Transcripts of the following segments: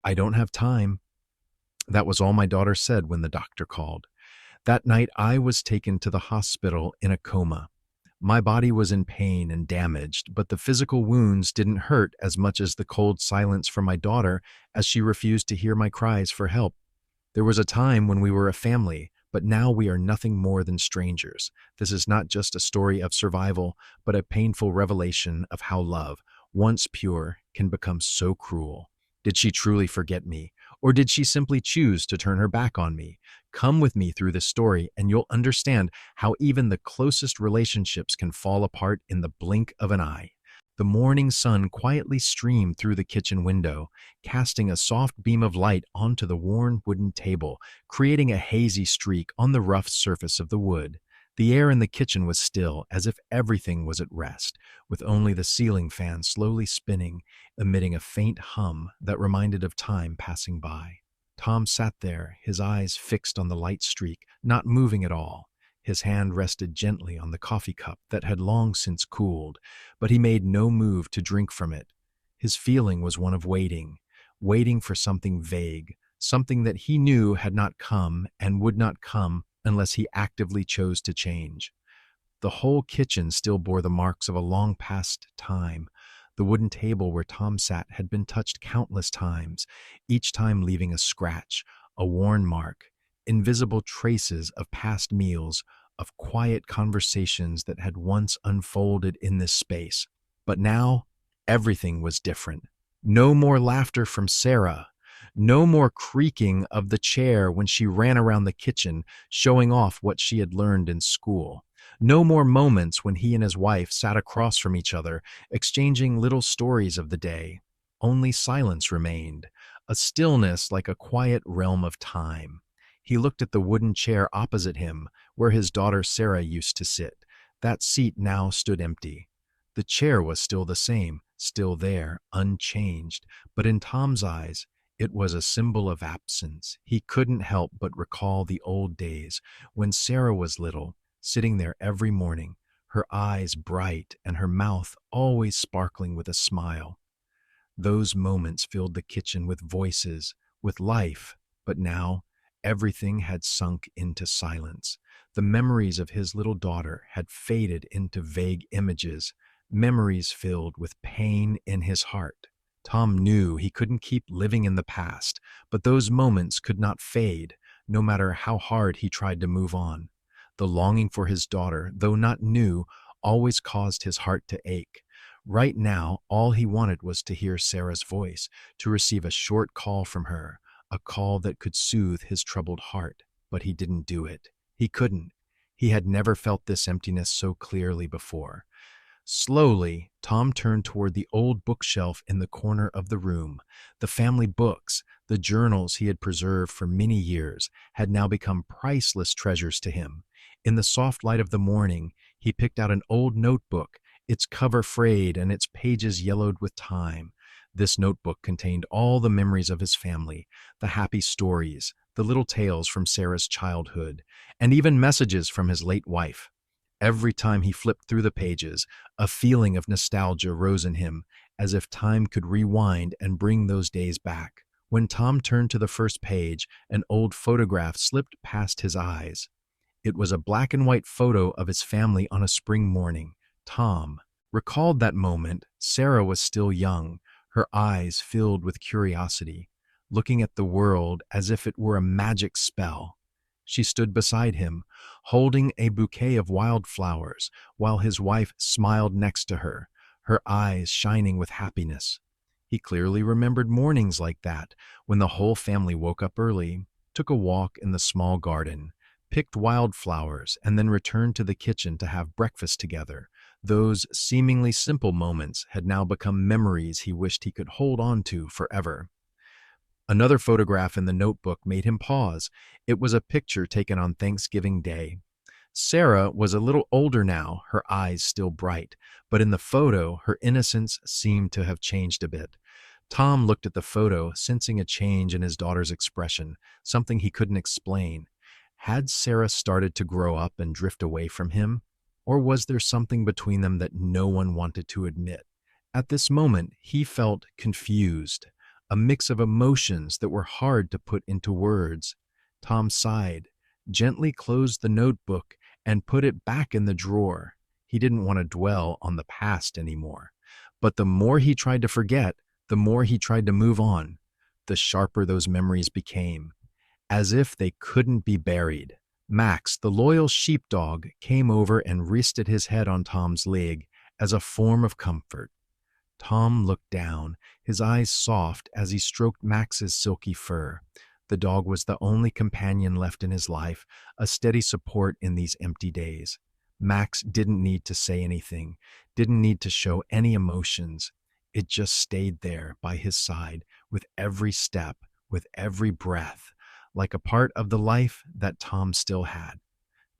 "I don't have time." That was all my daughter said when the doctor called. That night, I was taken to the hospital in a coma. My body was in pain and damaged, but the physical wounds didn't hurt as much as the cold silence from my daughter as she refused to hear my cries for help. There was a time when we were a family, but now we are nothing more than strangers. This is not just a story of survival, but a painful revelation of how love, once pure, can become so cruel. Did she truly forget me, or did she simply choose to turn her back on me? Come with me through this story, and you'll understand how even the closest relationships can fall apart in the blink of an eye. The morning sun quietly streamed through the kitchen window, casting a soft beam of light onto the worn wooden table, creating a hazy streak on the rough surface of the wood. The air in the kitchen was still, as if everything was at rest, with only the ceiling fan slowly spinning, emitting a faint hum that reminded of time passing by. Tom sat there, his eyes fixed on the light streak, not moving at all. His hand rested gently on the coffee cup that had long since cooled, but he made no move to drink from it. His feeling was one of waiting, waiting for something vague, something that he knew had not come and would not come unless he actively chose to change. The whole kitchen still bore the marks of a long past time. The wooden table where Tom sat had been touched countless times, each time leaving a scratch, a worn mark, invisible traces of past meals, of quiet conversations that had once unfolded in this space. But now, everything was different. No more laughter from Sarah. No more creaking of the chair when she ran around the kitchen, showing off what she had learned in school. No more moments when he and his wife sat across from each other, exchanging little stories of the day. Only silence remained, a stillness like a quiet realm of time. He looked at the wooden chair opposite him, where his daughter Sarah used to sit. That seat now stood empty. The chair was still the same, still there, unchanged, but in Tom's eyes, it was a symbol of absence. He couldn't help but recall the old days, when Sarah was little, sitting there every morning, her eyes bright and her mouth always sparkling with a smile. Those moments filled the kitchen with voices, with life, but now everything had sunk into silence. The memories of his little daughter had faded into vague images, memories filled with pain in his heart. Tom knew he couldn't keep living in the past, but those moments could not fade, no matter how hard he tried to move on. The longing for his daughter, though not new, always caused his heart to ache. Right now, all he wanted was to hear Sarah's voice, to receive a short call from her, a call that could soothe his troubled heart. But he didn't do it. He couldn't. He had never felt this emptiness so clearly before. Slowly, Tom turned toward the old bookshelf in the corner of the room. The family books, the journals he had preserved for many years, had now become priceless treasures to him. In the soft light of the morning, he picked out an old notebook, its cover frayed and its pages yellowed with time. This notebook contained all the memories of his family, the happy stories, the little tales from Sarah's childhood, and even messages from his late wife. Every time he flipped through the pages, a feeling of nostalgia rose in him, as if time could rewind and bring those days back. When Tom turned to the first page, an old photograph slipped past his eyes. It was a black and white photo of his family on a spring morning. Tom recalled that moment. Sarah was still young, her eyes filled with curiosity, looking at the world as if it were a magic spell. She stood beside him, holding a bouquet of wildflowers, while his wife smiled next to her, her eyes shining with happiness. He clearly remembered mornings like that, when the whole family woke up early, took a walk in the small garden, picked wildflowers, and then returned to the kitchen to have breakfast together. Those seemingly simple moments had now become memories he wished he could hold on to forever. Another photograph in the notebook made him pause. It was a picture taken on Thanksgiving Day. Sarah was a little older now, her eyes still bright, but in the photo, her innocence seemed to have changed a bit. Tom looked at the photo, sensing a change in his daughter's expression, something he couldn't explain. Had Sarah started to grow up and drift away from him? Or was there something between them that no one wanted to admit? At this moment, he felt confused. a mix of emotions that were hard to put into words. Tom sighed, gently closed the notebook, and put it back in the drawer. He didn't want to dwell on the past anymore. But the more he tried to forget, the more he tried to move on, the sharper those memories became, as if they couldn't be buried. Max, the loyal sheepdog, came over and rested his head on Tom's leg as a form of comfort. Tom looked down, his eyes soft as he stroked Max's silky fur. The dog was the only companion left in his life, a steady support in these empty days. Max didn't need to say anything, didn't need to show any emotions. It just stayed there by his side with every step, with every breath, like a part of the life that Tom still had.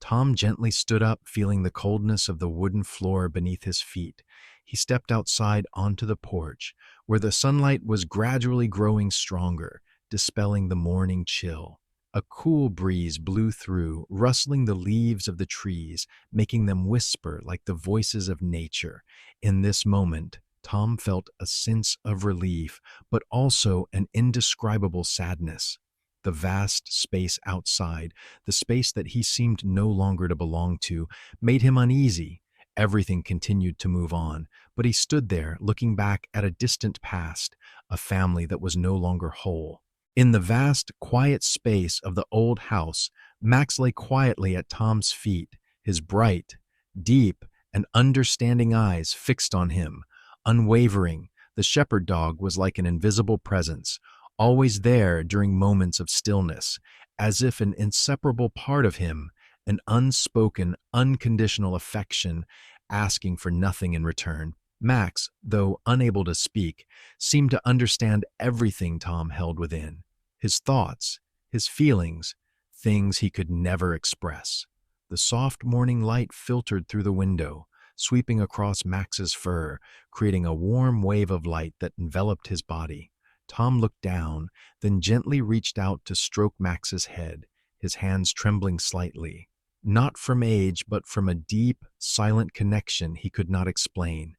Tom gently stood up, feeling the coldness of the wooden floor beneath his feet. He stepped outside onto the porch, where the sunlight was gradually growing stronger, dispelling the morning chill. A cool breeze blew through, rustling the leaves of the trees, making them whisper like the voices of nature. In this moment, Tom felt a sense of relief, but also an indescribable sadness. The vast space outside, the space that he seemed no longer to belong to, made him uneasy. Everything continued to move on, but he stood there looking back at a distant past, a family that was no longer whole. In the vast, quiet space of the old house, Max lay quietly at Tom's feet, his bright, deep, and understanding eyes fixed on him. Unwavering, the shepherd dog was like an invisible presence, always there during moments of stillness, as if an inseparable part of him, an unspoken, unconditional affection, asking for nothing in return. Max, though unable to speak, seemed to understand everything Tom held within. His thoughts, his feelings, things he could never express. The soft morning light filtered through the window, sweeping across Max's fur, creating a warm wave of light that enveloped his body. Tom looked down, then gently reached out to stroke Max's head, his hands trembling slightly. Not from age, but from a deep, silent connection he could not explain.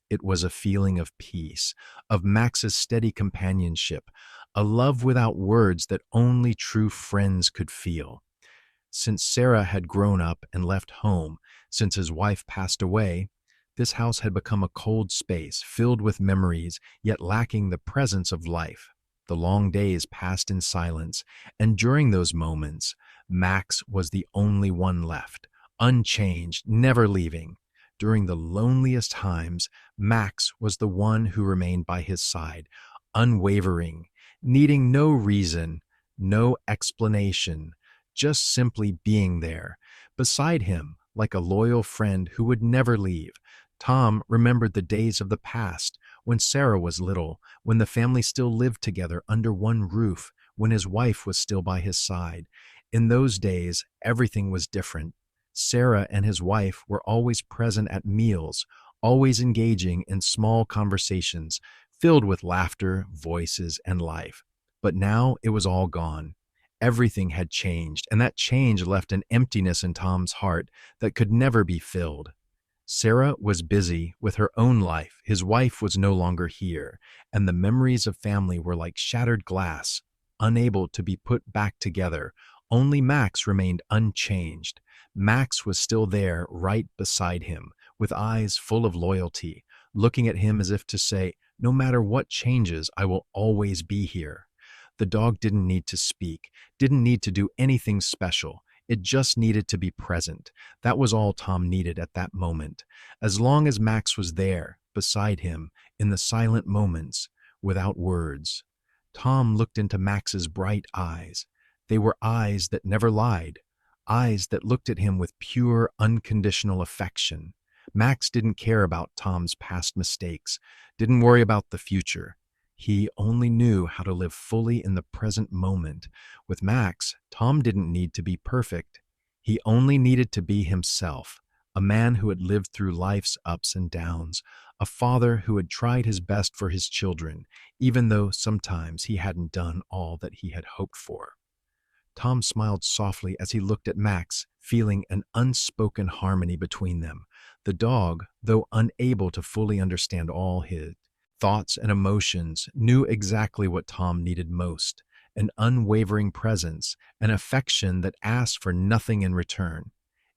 It was a feeling of peace, of Max's steady companionship, a love without words that only true friends could feel. Since Sarah had grown up and left home, since his wife passed away, this house had become a cold space filled with memories, yet lacking the presence of life. The long days passed in silence, and during those moments, Max was the only one left, unchanged, never leaving. During the loneliest times, Max was the one who remained by his side, unwavering, needing no reason, no explanation, just simply being there, beside him, like a loyal friend who would never leave. Tom remembered the days of the past, when Sarah was little, when the family still lived together under one roof, when his wife was still by his side. In those days, everything was different. Sarah and his wife were always present at meals, always engaging in small conversations, filled with laughter, voices, and life. But now it was all gone. Everything had changed, and that change left an emptiness in Tom's heart that could never be filled. Sarah was busy with her own life, his wife was no longer here, and the memories of family were like shattered glass, unable to be put back together. Only Max remained unchanged. Max was still there, right beside him, with eyes full of loyalty, looking at him as if to say, "No matter what changes, I will always be here." The dog didn't need to speak, didn't need to do anything special. It just needed to be present. That was all Tom needed at that moment. As long as Max was there, beside him, in the silent moments, without words. Tom looked into Max's bright eyes. They were eyes that never lied, eyes that looked at him with pure, unconditional affection. Max didn't care about Tom's past mistakes, didn't worry about the future. He only knew how to live fully in the present moment. With Max, Tom didn't need to be perfect. He only needed to be himself, a man who had lived through life's ups and downs, a father who had tried his best for his children, even though sometimes he hadn't done all that he had hoped for. Tom smiled softly as he looked at Max, feeling an unspoken harmony between them. The dog, though unable to fully understand all his thoughts, and emotions, knew exactly what Tom needed most: an unwavering presence, an affection that asked for nothing in return.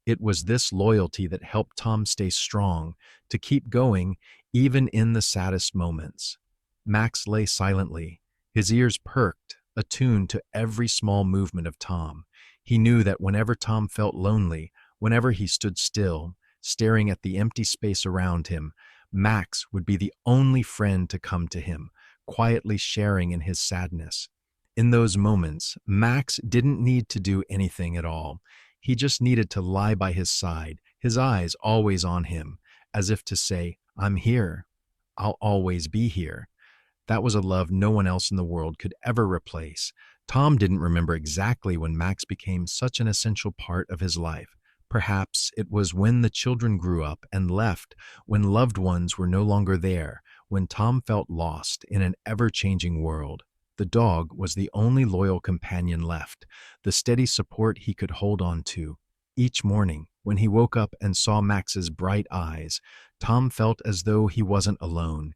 It was this loyalty that helped Tom stay strong, to keep going even in the saddest moments. Max lay silently, his ears perked, attuned to every small movement of Tom. He knew that whenever Tom felt lonely, whenever he stood still, staring at the empty space around him, Max would be the only friend to come to him, quietly sharing in his sadness. In those moments, Max didn't need to do anything at all. He just needed to lie by his side, his eyes always on him, as if to say, "I'm here. I'll always be here." That was a love no one else in the world could ever replace. Tom didn't remember exactly when Max became such an essential part of his life. Perhaps it was when the children grew up and left, when loved ones were no longer there, when Tom felt lost in an ever-changing world. The dog was the only loyal companion left, the steady support he could hold on to. Each morning, when he woke up and saw Max's bright eyes, Tom felt as though he wasn't alone,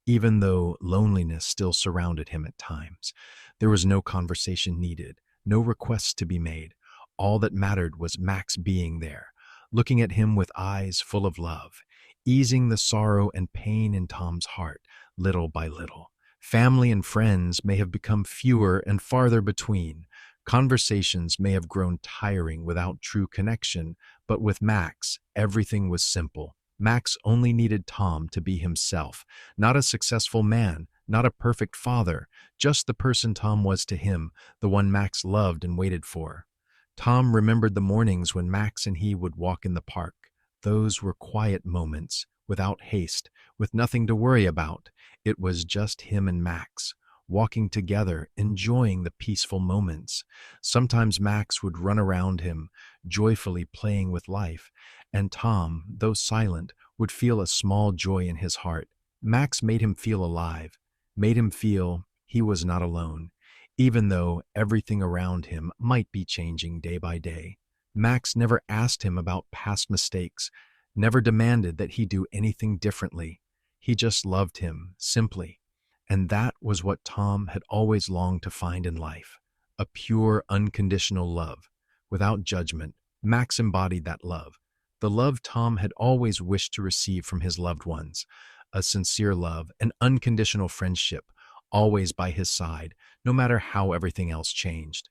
even though loneliness still surrounded him at times. There was no conversation needed, no requests to be made. All that mattered was Max being there, looking at him with eyes full of love, easing the sorrow and pain in Tom's heart, little by little. Family and friends may have become fewer and farther between. Conversations may have grown tiring without true connection, but with Max, everything was simple. Max only needed Tom to be himself, not a successful man, not a perfect father, just the person Tom was to him, the one Max loved and waited for. Tom remembered the mornings when Max and he would walk in the park. Those were quiet moments, without haste, with nothing to worry about. It was just him and Max, walking together, enjoying the peaceful moments. Sometimes Max would run around him, joyfully playing with life, and Tom, though silent, would feel a small joy in his heart. Max made him feel alive, made him feel he was not alone, even though everything around him might be changing day by day. Max never asked him about past mistakes, never demanded that he do anything differently. He just loved him, simply. And that was what Tom had always longed to find in life: a pure, unconditional love, without judgment. Max embodied that love, the love Tom had always wished to receive from his loved ones: a sincere love, an unconditional friendship, always by his side, no matter how everything else changed.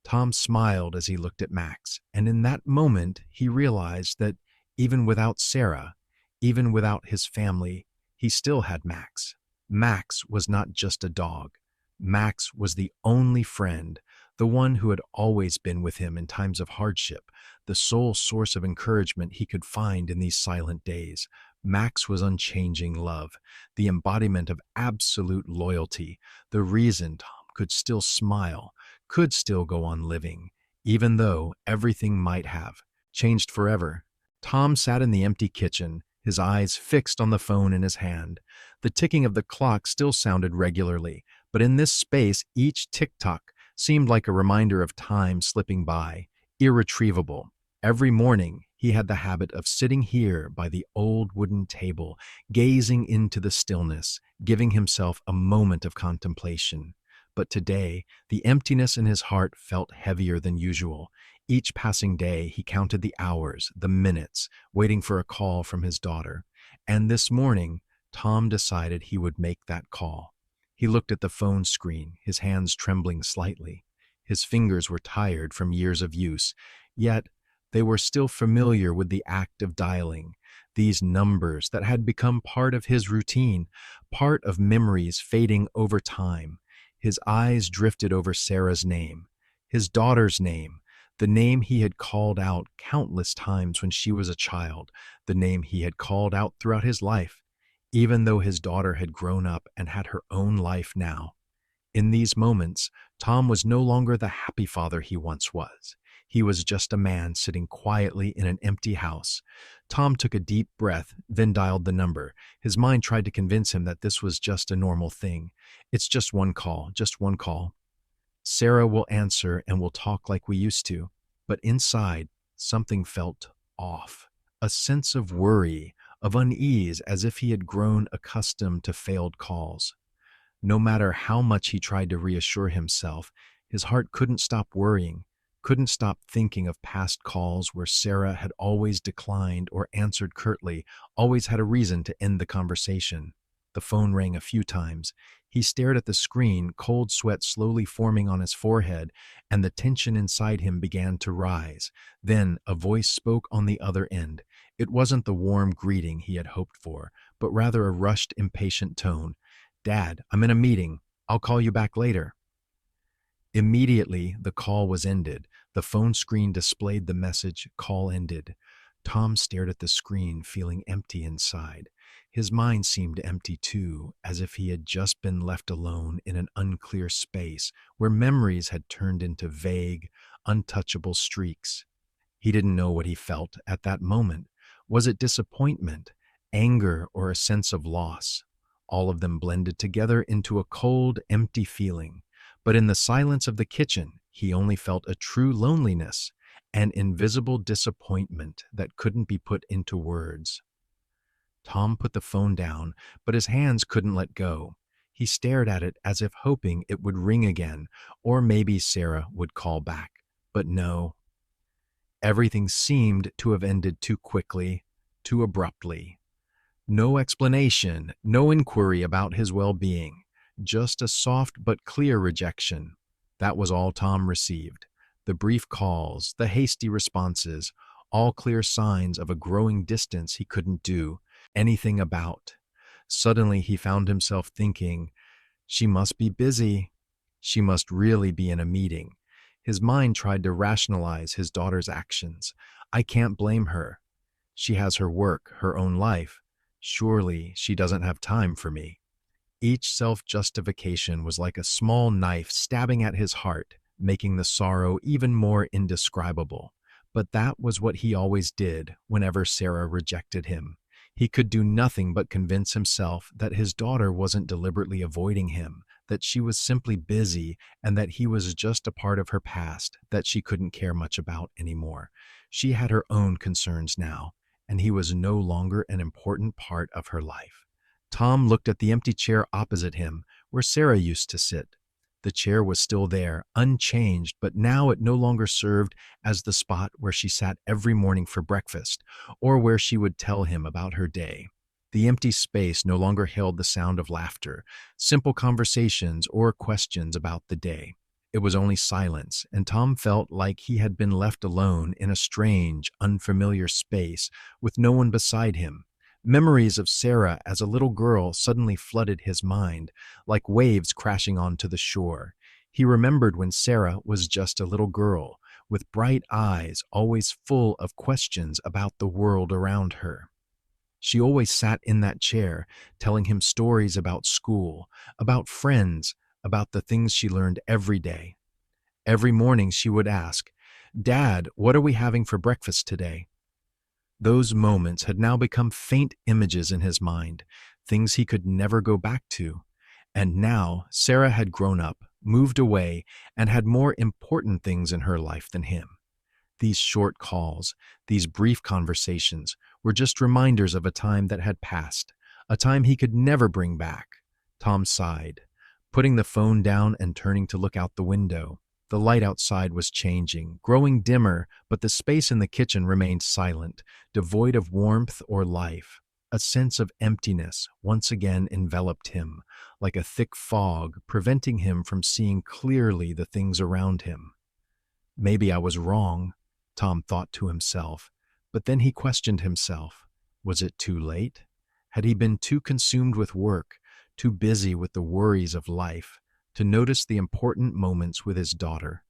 Tom smiled as he looked at Max, and in that moment he realized that even without Sarah, even without his family, he still had Max. Max was not just a dog. Max was the only friend, the one who had always been with him in times of hardship, the sole source of encouragement he could find in these silent days. Max was unchanging love, the embodiment of absolute loyalty, the reason Tom could still smile, could still go on living, even though everything might have changed forever. Tom sat in the empty kitchen, his eyes fixed on the phone in his hand. The ticking of the clock still sounded regularly, but in this space each tick-tock seemed like a reminder of time slipping by, irretrievable. Every morning he had the habit of sitting here by the old wooden table, gazing into the stillness, giving himself a moment of contemplation. But today, the emptiness in his heart felt heavier than usual. Each passing day, he counted the hours, the minutes, waiting for a call from his daughter. And this morning, Tom decided he would make that call. He looked at the phone screen, his hands trembling slightly. His fingers were tired from years of use, yet they were still familiar with the act of dialing. These numbers that had become part of his routine, part of memories fading over time. His eyes drifted over Sarah's name, his daughter's name, the name he had called out countless times when she was a child, the name he had called out throughout his life, even though his daughter had grown up and had her own life now. In these moments, Tom was no longer the happy father he once was. He was just a man sitting quietly in an empty house. Tom took a deep breath, then dialed the number. His mind tried to convince him that this was just a normal thing. It's just one call, just one call. Sarah will answer and we'll talk like we used to. But inside, something felt off. A sense of worry, of unease, as if he had grown accustomed to failed calls. No matter how much he tried to reassure himself, his heart couldn't stop worrying, couldn't stop thinking of past calls where Sarah had always declined or answered curtly, always had a reason to end the conversation. The phone rang a few times. He stared at the screen, cold sweat slowly forming on his forehead, and the tension inside him began to rise. Then a voice spoke on the other end. It wasn't the warm greeting he had hoped for, but rather a rushed, impatient tone. "Dad, I'm in a meeting. I'll call you back later." Immediately, the call was ended. The phone screen displayed the message, "Call ended." Tom stared at the screen, feeling empty inside. His mind seemed empty too, as if he had just been left alone in an unclear space where memories had turned into vague, untouchable streaks. He didn't know what he felt at that moment. Was it disappointment, anger, or a sense of loss? All of them blended together into a cold, empty feeling. But in the silence of the kitchen, he only felt a true loneliness, an invisible disappointment that couldn't be put into words. Tom put the phone down, but his hands couldn't let go. He stared at it as if hoping it would ring again, or maybe Sarah would call back. But no. Everything seemed to have ended too quickly, too abruptly. No explanation, no inquiry about his well-being, just a soft but clear rejection. That was all Tom received. The brief calls, the hasty responses, all clear signs of a growing distance he couldn't do anything about. Suddenly he found himself thinking, she must be busy. She must really be in a meeting. His mind tried to rationalize his daughter's actions. I can't blame her. She has her work, her own life. Surely she doesn't have time for me. Each self-justification was like a small knife stabbing at his heart, making the sorrow even more indescribable. But that was what he always did whenever Sarah rejected him. He could do nothing but convince himself that his daughter wasn't deliberately avoiding him, that she was simply busy, and that he was just a part of her past that she couldn't care much about anymore. She had her own concerns now, and he was no longer an important part of her life. Tom looked at the empty chair opposite him, where Sarah used to sit. The chair was still there, unchanged, but now it no longer served as the spot where she sat every morning for breakfast, or where she would tell him about her day. The empty space no longer held the sound of laughter, simple conversations, or questions about the day. It was only silence, and Tom felt like he had been left alone in a strange, unfamiliar space with no one beside him. Memories of Sarah as a little girl suddenly flooded his mind, like waves crashing onto the shore. He remembered when Sarah was just a little girl, with bright eyes always full of questions about the world around her. She always sat in that chair, telling him stories about school, about friends, about the things she learned every day. Every morning she would ask, "Dad, what are we having for breakfast today?" Those moments had now become faint images in his mind, things he could never go back to. And now Sarah had grown up, moved away, and had more important things in her life than him. These short calls, these brief conversations, were just reminders of a time that had passed, a time he could never bring back. Tom sighed, putting the phone down and turning to look out the window. The light outside was changing, growing dimmer, but the space in the kitchen remained silent, devoid of warmth or life. A sense of emptiness once again enveloped him, like a thick fog, preventing him from seeing clearly the things around him. Maybe I was wrong, Tom thought to himself, but then he questioned himself. Was it too late? Had he been too consumed with work, too busy with the worries of life, to notice the important moments with his daughter?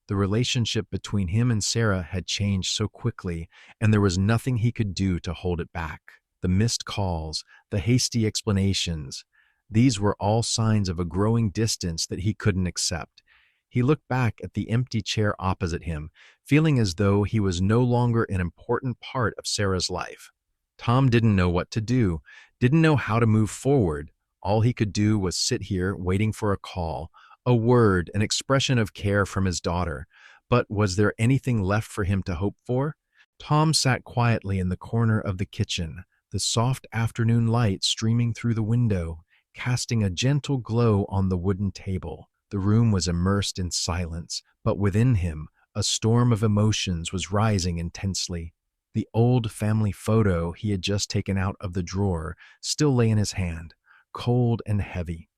The relationship between him and Sarah had changed so quickly, and there was nothing he could do to hold it back. The missed calls, the hasty explanations, these were all signs of a growing distance that he couldn't accept. He looked back at the empty chair opposite him, feeling as though he was no longer an important part of Sarah's life. Tom didn't know what to do, didn't know how to move forward. All he could do was sit here waiting for a call, a word, an expression of care from his daughter. But was there anything left for him to hope for? Tom sat quietly in the corner of the kitchen, the soft afternoon light streaming through the window, casting a gentle glow on the wooden table. The room was immersed in silence, but within him, a storm of emotions was rising intensely. The old family photo he had just taken out of the drawer still lay in his hand, cold and heavy.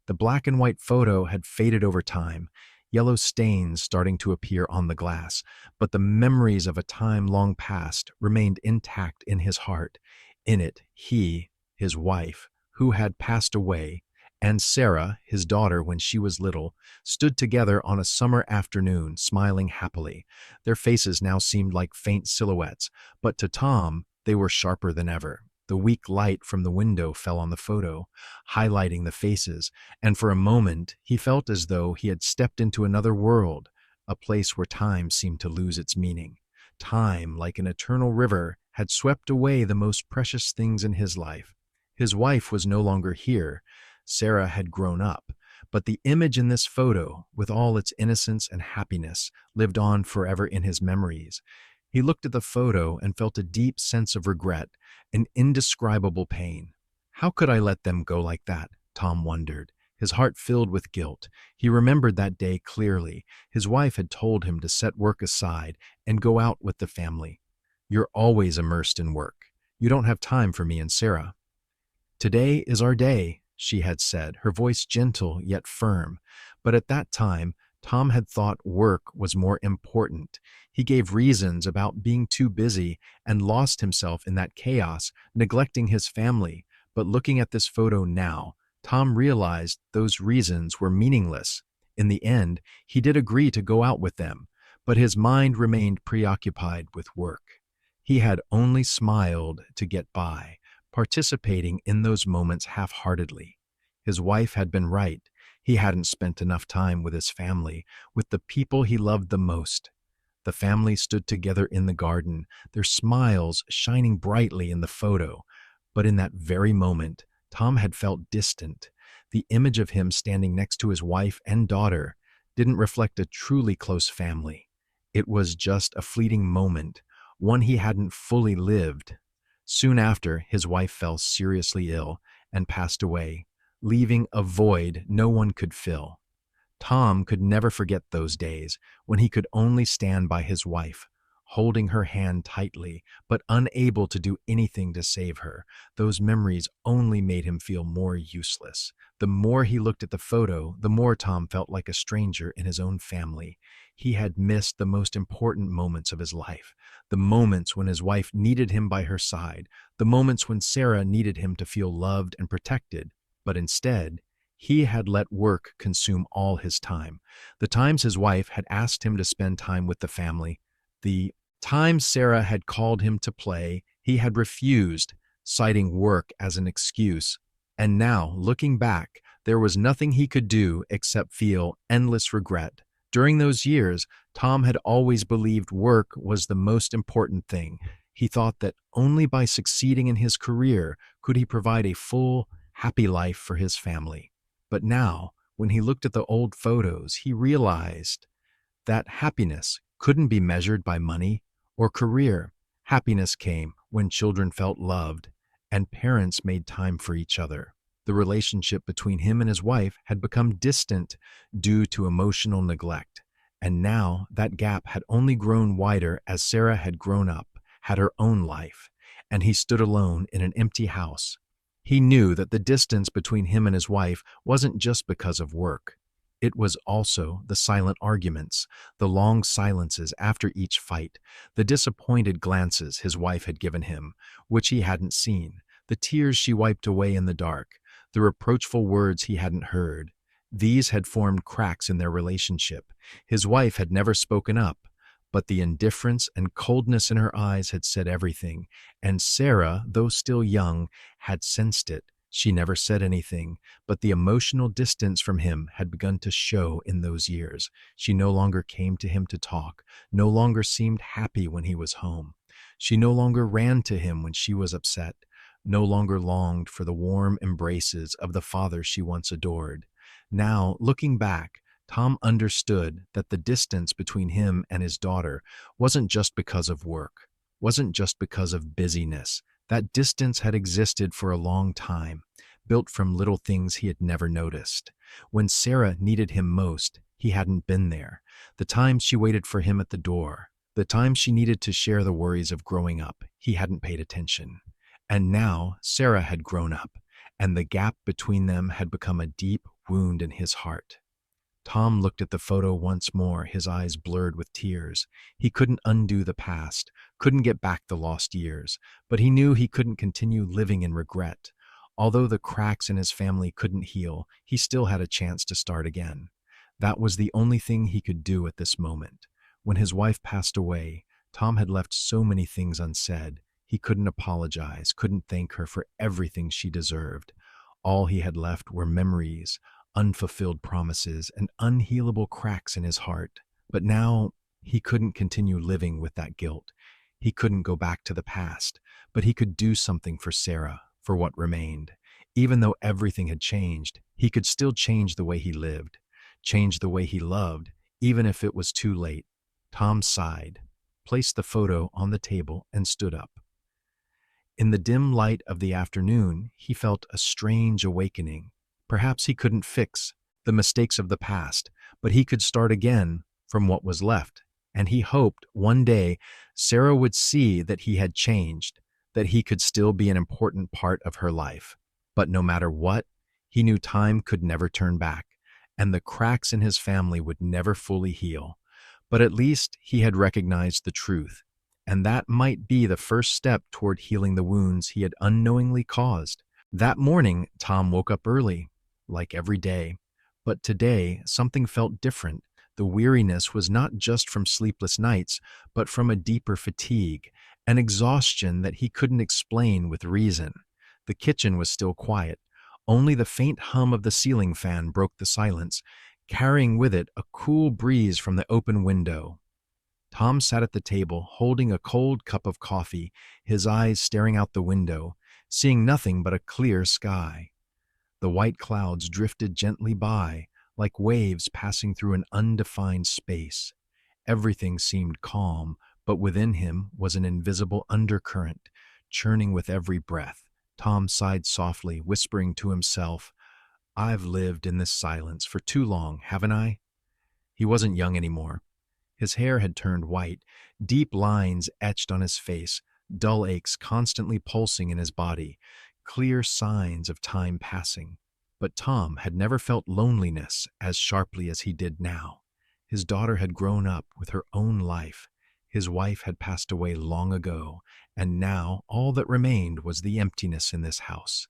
The black and white photo had faded over time, yellow stains starting to appear on the glass, but the memories of a time long past remained intact in his heart. In it, he, his wife, who had passed away, and Sarah, his daughter when she was little, stood together on a summer afternoon, smiling happily. Their faces now seemed like faint silhouettes, but to Tom, they were sharper than ever. The weak light from the window fell on the photo, highlighting the faces, and for a moment he felt as though he had stepped into another world, a place where time seemed to lose its meaning. Time, like an eternal river, had swept away the most precious things in his life. His wife was no longer here. Sarah had grown up, but the image in this photo, with all its innocence and happiness, lived on forever in his memories. He looked at the photo and felt a deep sense of regret, an indescribable pain. How could I let them go like that? Tom wondered, his heart filled with guilt. He remembered that day clearly. His wife had told him to set work aside and go out with the family. "You're always immersed in work. You don't have time for me and Sarah." "Today is our day," she had said, her voice gentle yet firm. But at that time, Tom had thought work was more important. He gave reasons about being too busy and lost himself in that chaos, neglecting his family. But looking at this photo now, Tom realized those reasons were meaningless. In the end, he did agree to go out with them, but his mind remained preoccupied with work. He had only smiled to get by, participating in those moments half-heartedly. His wife had been right. He hadn't spent enough time with his family, with the people he loved the most. The family stood together in the garden, their smiles shining brightly in the photo. But in that very moment, Tom had felt distant. The image of him standing next to his wife and daughter didn't reflect a truly close family. It was just a fleeting moment, one he hadn't fully lived. Soon after, his wife fell seriously ill and passed away, leaving a void no one could fill. Tom could never forget those days when he could only stand by his wife, holding her hand tightly, but unable to do anything to save her. Those memories only made him feel more useless. The more he looked at the photo, the more Tom felt like a stranger in his own family. He had missed the most important moments of his life, the moments when his wife needed him by her side, the moments when Sarah needed him to feel loved and protected. But instead, he had let work consume all his time. The times his wife had asked him to spend time with the family, the times Sarah had called him to play, he had refused, citing work as an excuse. And now, looking back, there was nothing he could do except feel endless regret. During those years, Tom had always believed work was the most important thing. He thought that only by succeeding in his career could he provide a full, happy life for his family. But now, when he looked at the old photos, he realized that happiness couldn't be measured by money or career. Happiness came when children felt loved and parents made time for each other. The relationship between him and his wife had become distant due to emotional neglect, and now that gap had only grown wider as Sarah had grown up, had her own life, and he stood alone in an empty house. He knew that the distance between him and his wife wasn't just because of work. It was also the silent arguments, the long silences after each fight, the disappointed glances his wife had given him, which he hadn't seen, the tears she wiped away in the dark, the reproachful words he hadn't heard. These had formed cracks in their relationship. His wife had never spoken up, but the indifference and coldness in her eyes had said everything, and Sarah, though still young, had sensed it. She never said anything, but the emotional distance from him had begun to show in those years. She no longer came to him to talk, no longer seemed happy when he was home. She no longer ran to him when she was upset, no longer longed for the warm embraces of the father she once adored. Now, looking back, Tom understood that the distance between him and his daughter wasn't just because of work, wasn't just because of busyness. That distance had existed for a long time, built from little things he had never noticed. When Sarah needed him most, he hadn't been there. The times she waited for him at the door, the times she needed to share the worries of growing up, he hadn't paid attention. And now Sarah had grown up, and the gap between them had become a deep wound in his heart. Tom looked at the photo once more, his eyes blurred with tears. He couldn't undo the past, couldn't get back the lost years, but he knew he couldn't continue living in regret. Although the cracks in his family couldn't heal, he still had a chance to start again. That was the only thing he could do at this moment. When his wife passed away, Tom had left so many things unsaid. He couldn't apologize, couldn't thank her for everything she deserved. All he had left were memories, unfulfilled promises, and unhealable cracks in his heart. But now he couldn't continue living with that guilt. He couldn't go back to the past, but he could do something for Sarah, for what remained. Even though everything had changed, he could still change the way he lived, change the way he loved, even if it was too late. Tom sighed, placed the photo on the table, and stood up. In the dim light of the afternoon, he felt a strange awakening. Perhaps he couldn't fix the mistakes of the past, but he could start again from what was left. And he hoped one day Sarah would see that he had changed, that he could still be an important part of her life. But no matter what, he knew time could never turn back, and the cracks in his family would never fully heal. But at least he had recognized the truth, and that might be the first step toward healing the wounds he had unknowingly caused. That morning, Tom woke up early, like every day. But today, something felt different. The weariness was not just from sleepless nights, but from a deeper fatigue, an exhaustion that he couldn't explain with reason. The kitchen was still quiet. Only the faint hum of the ceiling fan broke the silence, carrying with it a cool breeze from the open window. Tom sat at the table, holding a cold cup of coffee, his eyes staring out the window, seeing nothing but a clear sky. The white clouds drifted gently by, like waves passing through an undefined space. Everything seemed calm, but within him was an invisible undercurrent, churning with every breath. Tom sighed softly, whispering to himself, "I've lived in this silence for too long, haven't I?" He wasn't young anymore. His hair had turned white, deep lines etched on his face, dull aches constantly pulsing in his body, clear signs of time passing. But Tom had never felt loneliness as sharply as he did now. His daughter had grown up with her own life. His wife had passed away long ago, and now all that remained was the emptiness in this house.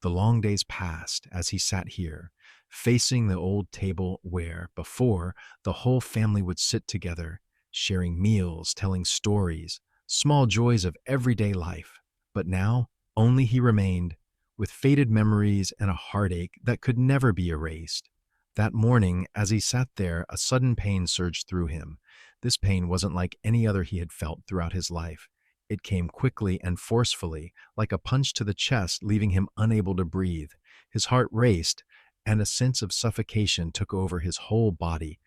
The long days passed as he sat here, facing the old table where, before, the whole family would sit together, sharing meals, telling stories, small joys of everyday life. But now, only he remained, with faded memories and a heartache that could never be erased. That morning, as he sat there, a sudden pain surged through him. This pain wasn't like any other he had felt throughout his life. It came quickly and forcefully, like a punch to the chest, leaving him unable to breathe. His heart raced, and a sense of suffocation took over his whole body.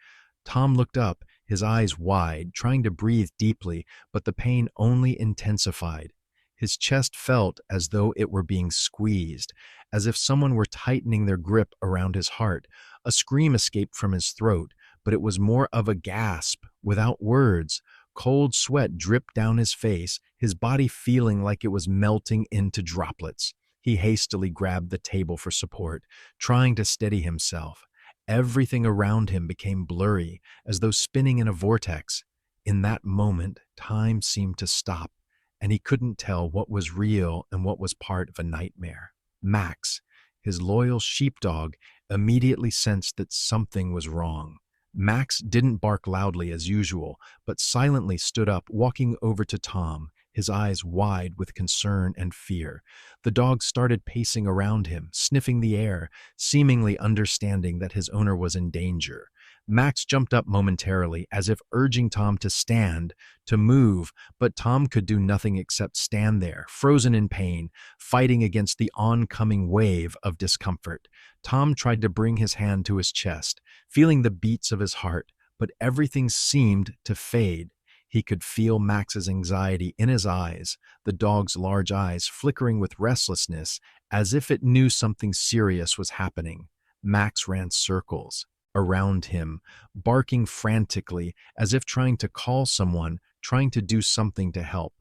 Tom looked up, his eyes wide, trying to breathe deeply, but the pain only intensified. His chest felt as though it were being squeezed, as if someone were tightening their grip around his heart. A scream escaped from his throat, but it was more of a gasp, without words. Cold sweat dripped down his face, his body feeling like it was melting into droplets. He hastily grabbed the table for support, trying to steady himself. Everything around him became blurry, as though spinning in a vortex. In that moment, time seemed to stop, and he couldn't tell what was real and what was part of a nightmare. Max, his loyal sheepdog, immediately sensed that something was wrong. Max didn't bark loudly as usual, but silently stood up, walking over to Tom, his eyes wide with concern and fear. The dog started pacing around him, sniffing the air, seemingly understanding that his owner was in danger. Max jumped up momentarily, as if urging Tom to stand, to move, but Tom could do nothing except stand there, frozen in pain, fighting against the oncoming wave of discomfort. Tom tried to bring his hand to his chest, feeling the beats of his heart, but everything seemed to fade. He could feel Max's anxiety in his eyes, the dog's large eyes flickering with restlessness as if it knew something serious was happening. Max ran circles around him, barking frantically as if trying to call someone, trying to do something to help.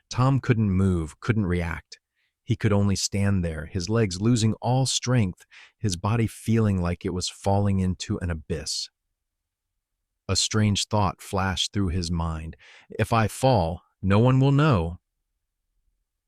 Tom couldn't move, couldn't react. He could only stand there, his legs losing all strength, his body feeling like it was falling into an abyss. A strange thought flashed through his mind. If I fall, no one will know.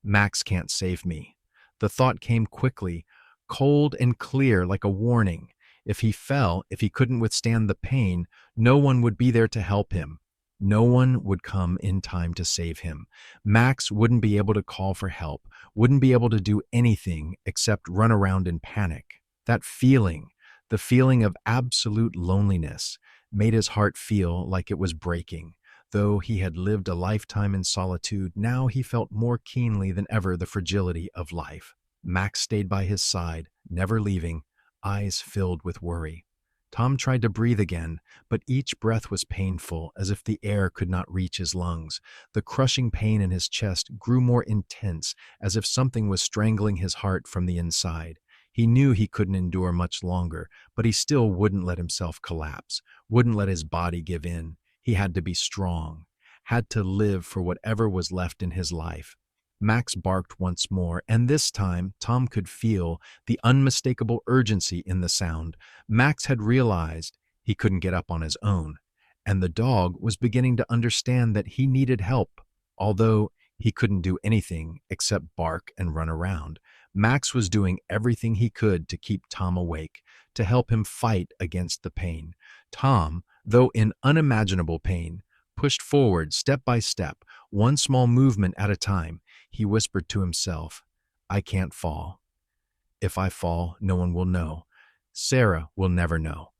Max can't save me. The thought came quickly, cold and clear like a warning. If he fell, if he couldn't withstand the pain, no one would be there to help him. No one would come in time to save him. Max wouldn't be able to call for help, wouldn't be able to do anything except run around in panic. That feeling, the feeling of absolute loneliness, made his heart feel like it was breaking. Though he had lived a lifetime in solitude, now he felt more keenly than ever the fragility of life. Max stayed by his side, never leaving, eyes filled with worry. Tom tried to breathe again, but each breath was painful, as if the air could not reach his lungs. The crushing pain in his chest grew more intense, as if something was strangling his heart from the inside. He knew he couldn't endure much longer, but he still wouldn't let himself collapse, wouldn't let his body give in. He had to be strong, had to live for whatever was left in his life. Max barked once more, and this time Tom could feel the unmistakable urgency in the sound. Max had realized he couldn't get up on his own, and the dog was beginning to understand that he needed help, although he couldn't do anything except bark and run around. Max was doing everything he could to keep Tom awake, to help him fight against the pain. Tom, though in unimaginable pain, pushed forward step by step, one small movement at a time. He whispered to himself, I can't fall. If I fall, no one will know. Sarah will never know.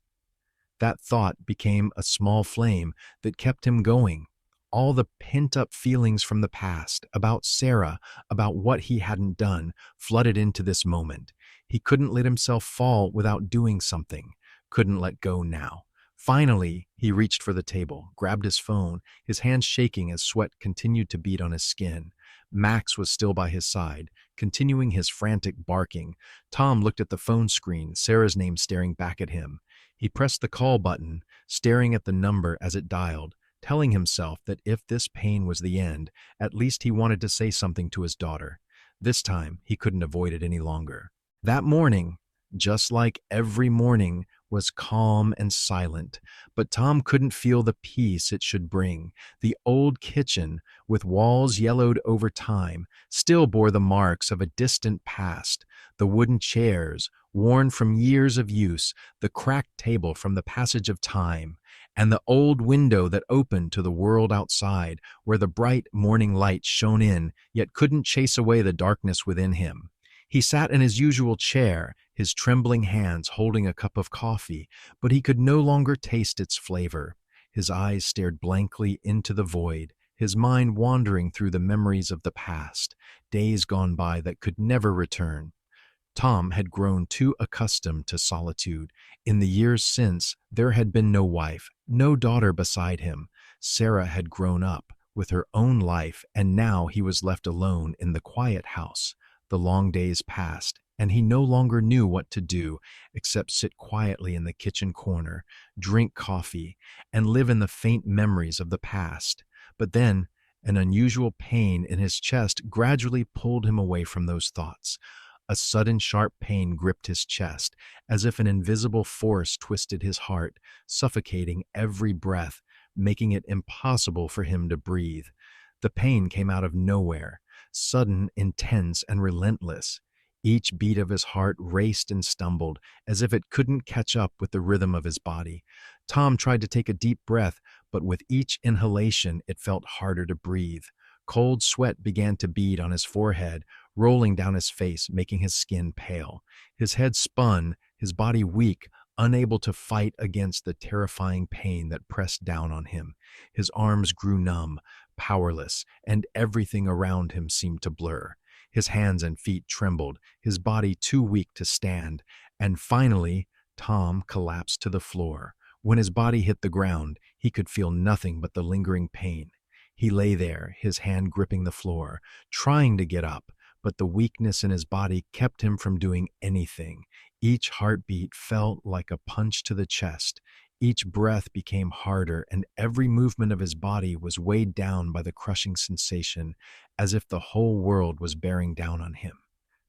That thought became a small flame that kept him going. All the pent-up feelings from the past, about Sarah, about what he hadn't done, flooded into this moment. He couldn't let himself fall without doing something, couldn't let go now. Finally, he reached for the table, grabbed his phone, his hands shaking as sweat continued to bead on his skin. Max was still by his side, continuing his frantic barking. Tom looked at the phone screen, Sarah's name staring back at him. He pressed the call button, staring at the number as it dialed, telling himself that if this pain was the end, at least he wanted to say something to his daughter. This time, he couldn't avoid it any longer. That morning, just like every morning, was calm and silent, but Tom couldn't feel the peace it should bring. The old kitchen, with walls yellowed over time, still bore the marks of a distant past. The wooden chairs, worn from years of use, the cracked table from the passage of time, and the old window that opened to the world outside, where the bright morning light shone in, yet couldn't chase away the darkness within him. He sat in his usual chair, his trembling hands holding a cup of coffee, but he could no longer taste its flavor. His eyes stared blankly into the void, his mind wandering through the memories of the past, days gone by that could never return. Tom had grown too accustomed to solitude. In the years since, there had been no wife, no daughter beside him. Sarah had grown up with her own life, and now he was left alone in the quiet house. The long days passed, and he no longer knew what to do except sit quietly in the kitchen corner, drink coffee, and live in the faint memories of the past. But then, an unusual pain in his chest gradually pulled him away from those thoughts. A sudden sharp pain gripped his chest, as if an invisible force twisted his heart, suffocating every breath, making it impossible for him to breathe. The pain came out of nowhere, sudden, intense, and relentless. Each beat of his heart raced and stumbled, as if it couldn't catch up with the rhythm of his body. Tom tried to take a deep breath, but with each inhalation it felt harder to breathe. Cold sweat began to bead on his forehead, rolling down his face, making his skin pale. His head spun, his body weak, unable to fight against the terrifying pain that pressed down on him. His arms grew numb, powerless, and everything around him seemed to blur. His hands and feet trembled, his body too weak to stand, and finally, Tom collapsed to the floor. When his body hit the ground, he could feel nothing but the lingering pain. He lay there, his hand gripping the floor, trying to get up, but the weakness in his body kept him from doing anything. Each heartbeat felt like a punch to the chest. Each breath became harder, and every movement of his body was weighed down by the crushing sensation, as if the whole world was bearing down on him.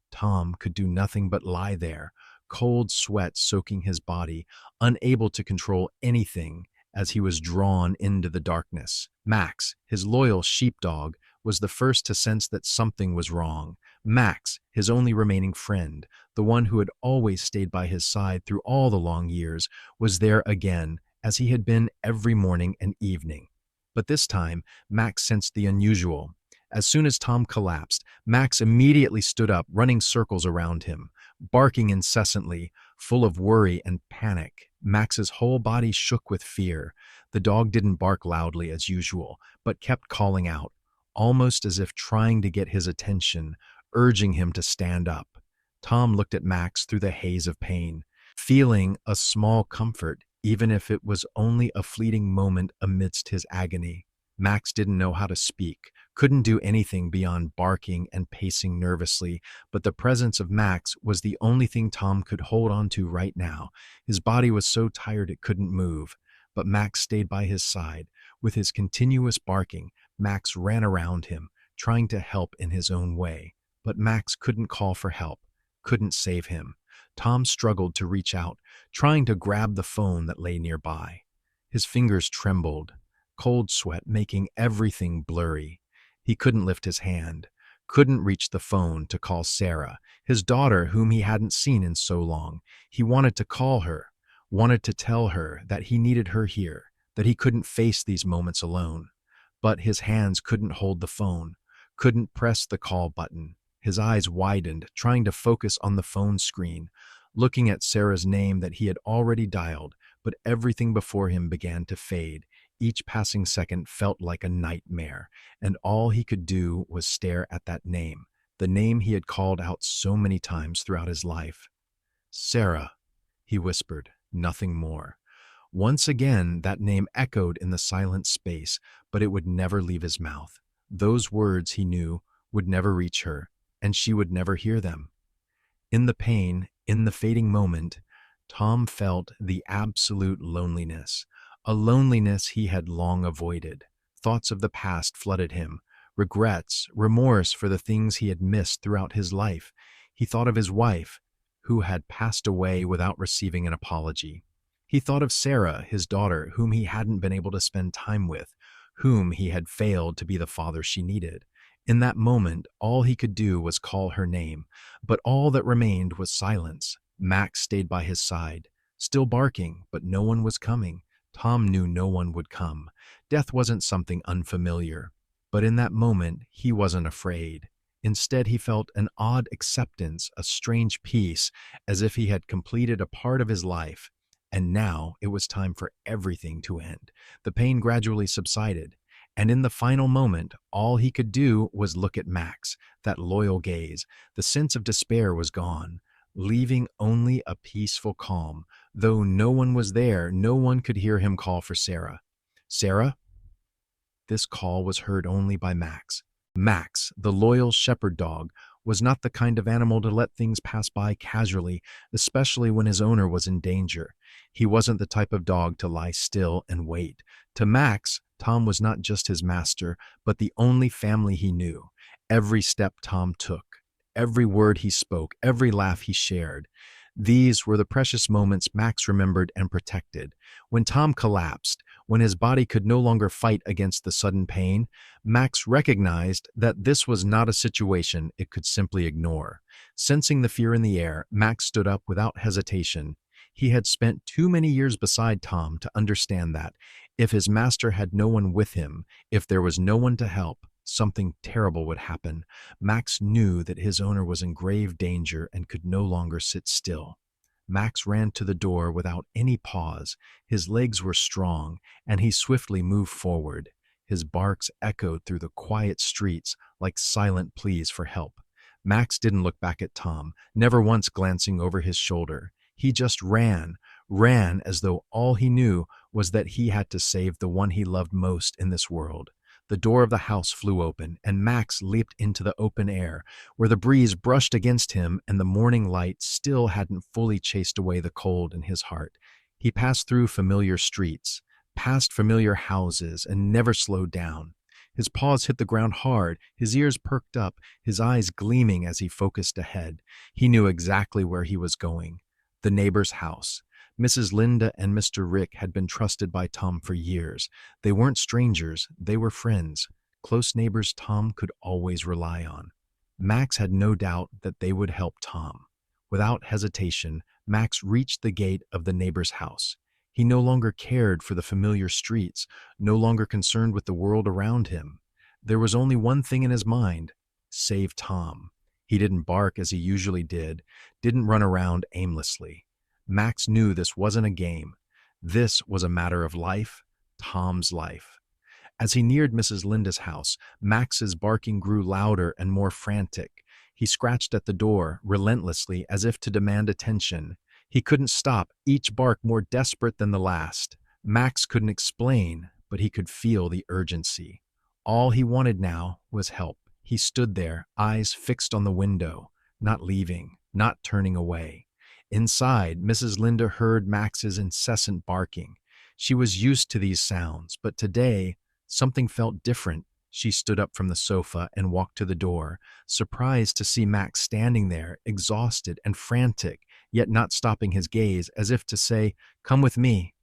Tom could do nothing but lie there, cold sweat soaking his body, unable to control anything as he was drawn into the darkness. Max, his loyal sheepdog, was the first to sense that something was wrong. Max, his only remaining friend, the one who had always stayed by his side through all the long years, was there again, as he had been every morning and evening. But this time, Max sensed the unusual. As soon as Tom collapsed, Max immediately stood up, running circles around him, barking incessantly, full of worry and panic. Max's whole body shook with fear. The dog didn't bark loudly as usual, but kept calling out, almost as if trying to get his attention, urging him to stand up. Tom looked at Max through the haze of pain, feeling a small comfort, even if it was only a fleeting moment amidst his agony. Max didn't know how to speak, couldn't do anything beyond barking and pacing nervously, but the presence of Max was the only thing Tom could hold on to right now. His body was so tired it couldn't move, but Max stayed by his side. With his continuous barking, Max ran around him, trying to help in his own way. But Max couldn't call for help, couldn't save him. Tom struggled to reach out, trying to grab the phone that lay nearby. His fingers trembled, cold sweat making everything blurry. He couldn't lift his hand, couldn't reach the phone to call Sarah, his daughter whom he hadn't seen in so long. He wanted to call her, wanted to tell her that he needed her here, that he couldn't face these moments alone. But his hands couldn't hold the phone, couldn't press the call button. His eyes widened, trying to focus on the phone screen, looking at Sarah's name that he had already dialed, but everything before him began to fade. Each passing second felt like a nightmare, and all he could do was stare at that name, the name he had called out so many times throughout his life. Sarah, he whispered, nothing more. Once again, that name echoed in the silent space, but it would never leave his mouth. Those words, he knew, would never reach her, and she would never hear them. In the pain, in the fading moment, Tom felt the absolute loneliness, a loneliness he had long avoided. Thoughts of the past flooded him, regrets, remorse for the things he had missed throughout his life. He thought of his wife, who had passed away without receiving an apology. He thought of Sarah, his daughter, whom he hadn't been able to spend time with, whom he had failed to be the father she needed. In that moment, all he could do was call her name, but all that remained was silence. Max stayed by his side, still barking, but no one was coming. Tom knew no one would come. Death wasn't something unfamiliar, but in that moment, he wasn't afraid. Instead, he felt an odd acceptance, a strange peace, as if he had completed a part of his life. And now it was time for everything to end. The pain gradually subsided, and in the final moment, all he could do was look at Max, that loyal gaze. The sense of despair was gone, leaving only a peaceful calm. Though no one was there, no one could hear him call for Sarah. Sarah? This call was heard only by Max. Max, the loyal shepherd dog, was not the kind of animal to let things pass by casually, especially when his owner was in danger. He wasn't the type of dog to lie still and wait. To Max, Tom was not just his master, but the only family he knew. Every step Tom took, every word he spoke, every laugh he shared, these were the precious moments Max remembered and protected. When Tom collapsed, when his body could no longer fight against the sudden pain, Max recognized that this was not a situation it could simply ignore. Sensing the fear in the air, Max stood up without hesitation. He had spent too many years beside Tom to understand that, if his master had no one with him, if there was no one to help, something terrible would happen. Max knew that his owner was in grave danger and could no longer sit still. Max ran to the door without any pause. His legs were strong, and he swiftly moved forward. His barks echoed through the quiet streets like silent pleas for help. Max didn't look back at Tom, never once glancing over his shoulder. He just ran as though all he knew was that he had to save the one he loved most in this world. The door of the house flew open, and Max leaped into the open air, where the breeze brushed against him and the morning light still hadn't fully chased away the cold in his heart. He passed through familiar streets, past familiar houses, and never slowed down. His paws hit the ground hard, his ears perked up, his eyes gleaming as he focused ahead. He knew exactly where he was going. The neighbor's house. Mrs. Linda and Mr. Rick had been trusted by Tom for years. They weren't strangers, they were friends, close neighbors Tom could always rely on. Max had no doubt that they would help Tom. Without hesitation, Max reached the gate of the neighbor's house. He no longer cared for the familiar streets, no longer concerned with the world around him. There was only one thing in his mind: save Tom. He didn't bark as he usually did, didn't run around aimlessly. Max knew this wasn't a game. This was a matter of life, Tom's life. As he neared Mrs. Linda's house, Max's barking grew louder and more frantic. He scratched at the door, relentlessly, as if to demand attention. He couldn't stop, each bark more desperate than the last. Max couldn't explain, but he could feel the urgency. All he wanted now was help. He stood there, eyes fixed on the window, not leaving, not turning away. Inside, Mrs. Linda heard Max's incessant barking. She was used to these sounds, but today, something felt different. She stood up from the sofa and walked to the door, surprised to see Max standing there, exhausted and frantic, yet not stopping his gaze, as if to say, "Come with me.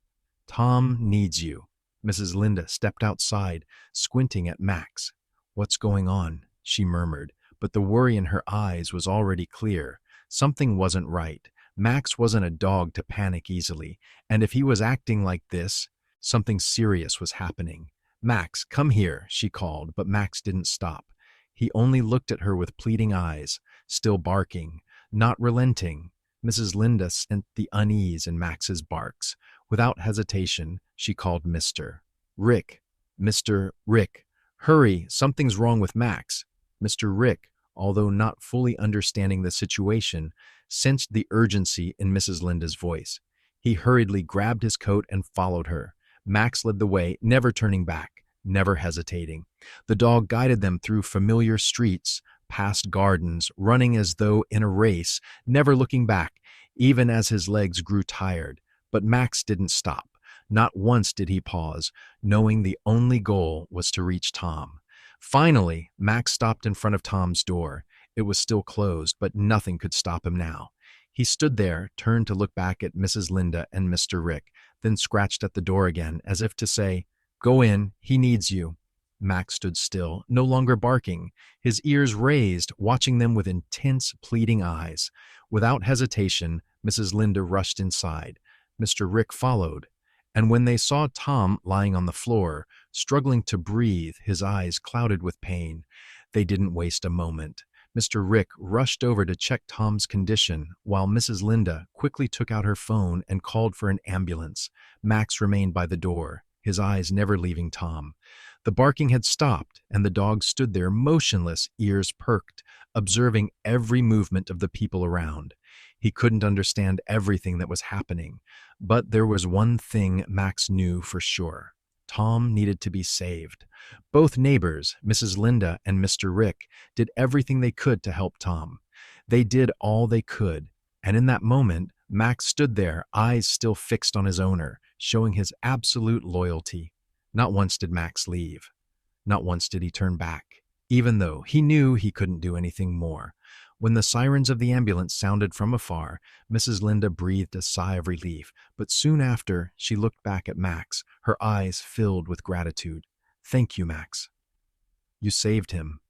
Tom needs you." Mrs. Linda stepped outside, squinting at Max. "What's going on?" she murmured, but the worry in her eyes was already clear. Something wasn't right. Max wasn't a dog to panic easily, and if he was acting like this, something serious was happening. "Max, come here," she called, but Max didn't stop. He only looked at her with pleading eyes, still barking, not relenting. Mrs. Linda sensed the unease in Max's barks. Without hesitation, she called Mr. Rick. "Mr. Rick, hurry, something's wrong with Max." Mr. Rick, although not fully understanding the situation, sensed the urgency in Mrs. Linda's voice. He hurriedly grabbed his coat and followed her. Max led the way, never turning back, never hesitating. The dog guided them through familiar streets, past gardens, running as though in a race, never looking back, even as his legs grew tired. But Max didn't stop. Not once did he pause, knowing the only goal was to reach Tom. Finally, Max stopped in front of Tom's door. It was still closed, but nothing could stop him now. He stood there, turned to look back at Mrs. Linda and Mr. Rick, then scratched at the door again, as if to say, "Go in, he needs you." Max stood still, no longer barking, his ears raised, watching them with intense, pleading eyes. Without hesitation, Mrs. Linda rushed inside. Mr. Rick followed. And when they saw Tom lying on the floor, struggling to breathe, his eyes clouded with pain, they didn't waste a moment. Mr. Rick rushed over to check Tom's condition, while Mrs. Linda quickly took out her phone and called for an ambulance. Max remained by the door, his eyes never leaving Tom. The barking had stopped, and the dog stood there motionless, ears perked, observing every movement of the people around. He couldn't understand everything that was happening, but there was one thing Max knew for sure. Tom needed to be saved. Both neighbors, Mrs. Linda and Mr. Rick, did everything they could to help Tom. They did all they could, and in that moment, Max stood there, eyes still fixed on his owner, showing his absolute loyalty. Not once did Max leave. Not once did he turn back, even though he knew he couldn't do anything more. When the sirens of the ambulance sounded from afar, Mrs. Linda breathed a sigh of relief, but soon after, she looked back at Max, her eyes filled with gratitude. "Thank you, Max. You saved him."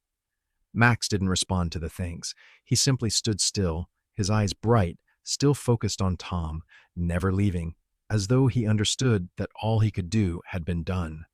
Max didn't respond to the thanks. He simply stood still, his eyes bright, still focused on Tom, never leaving, as though he understood that all he could do had been done.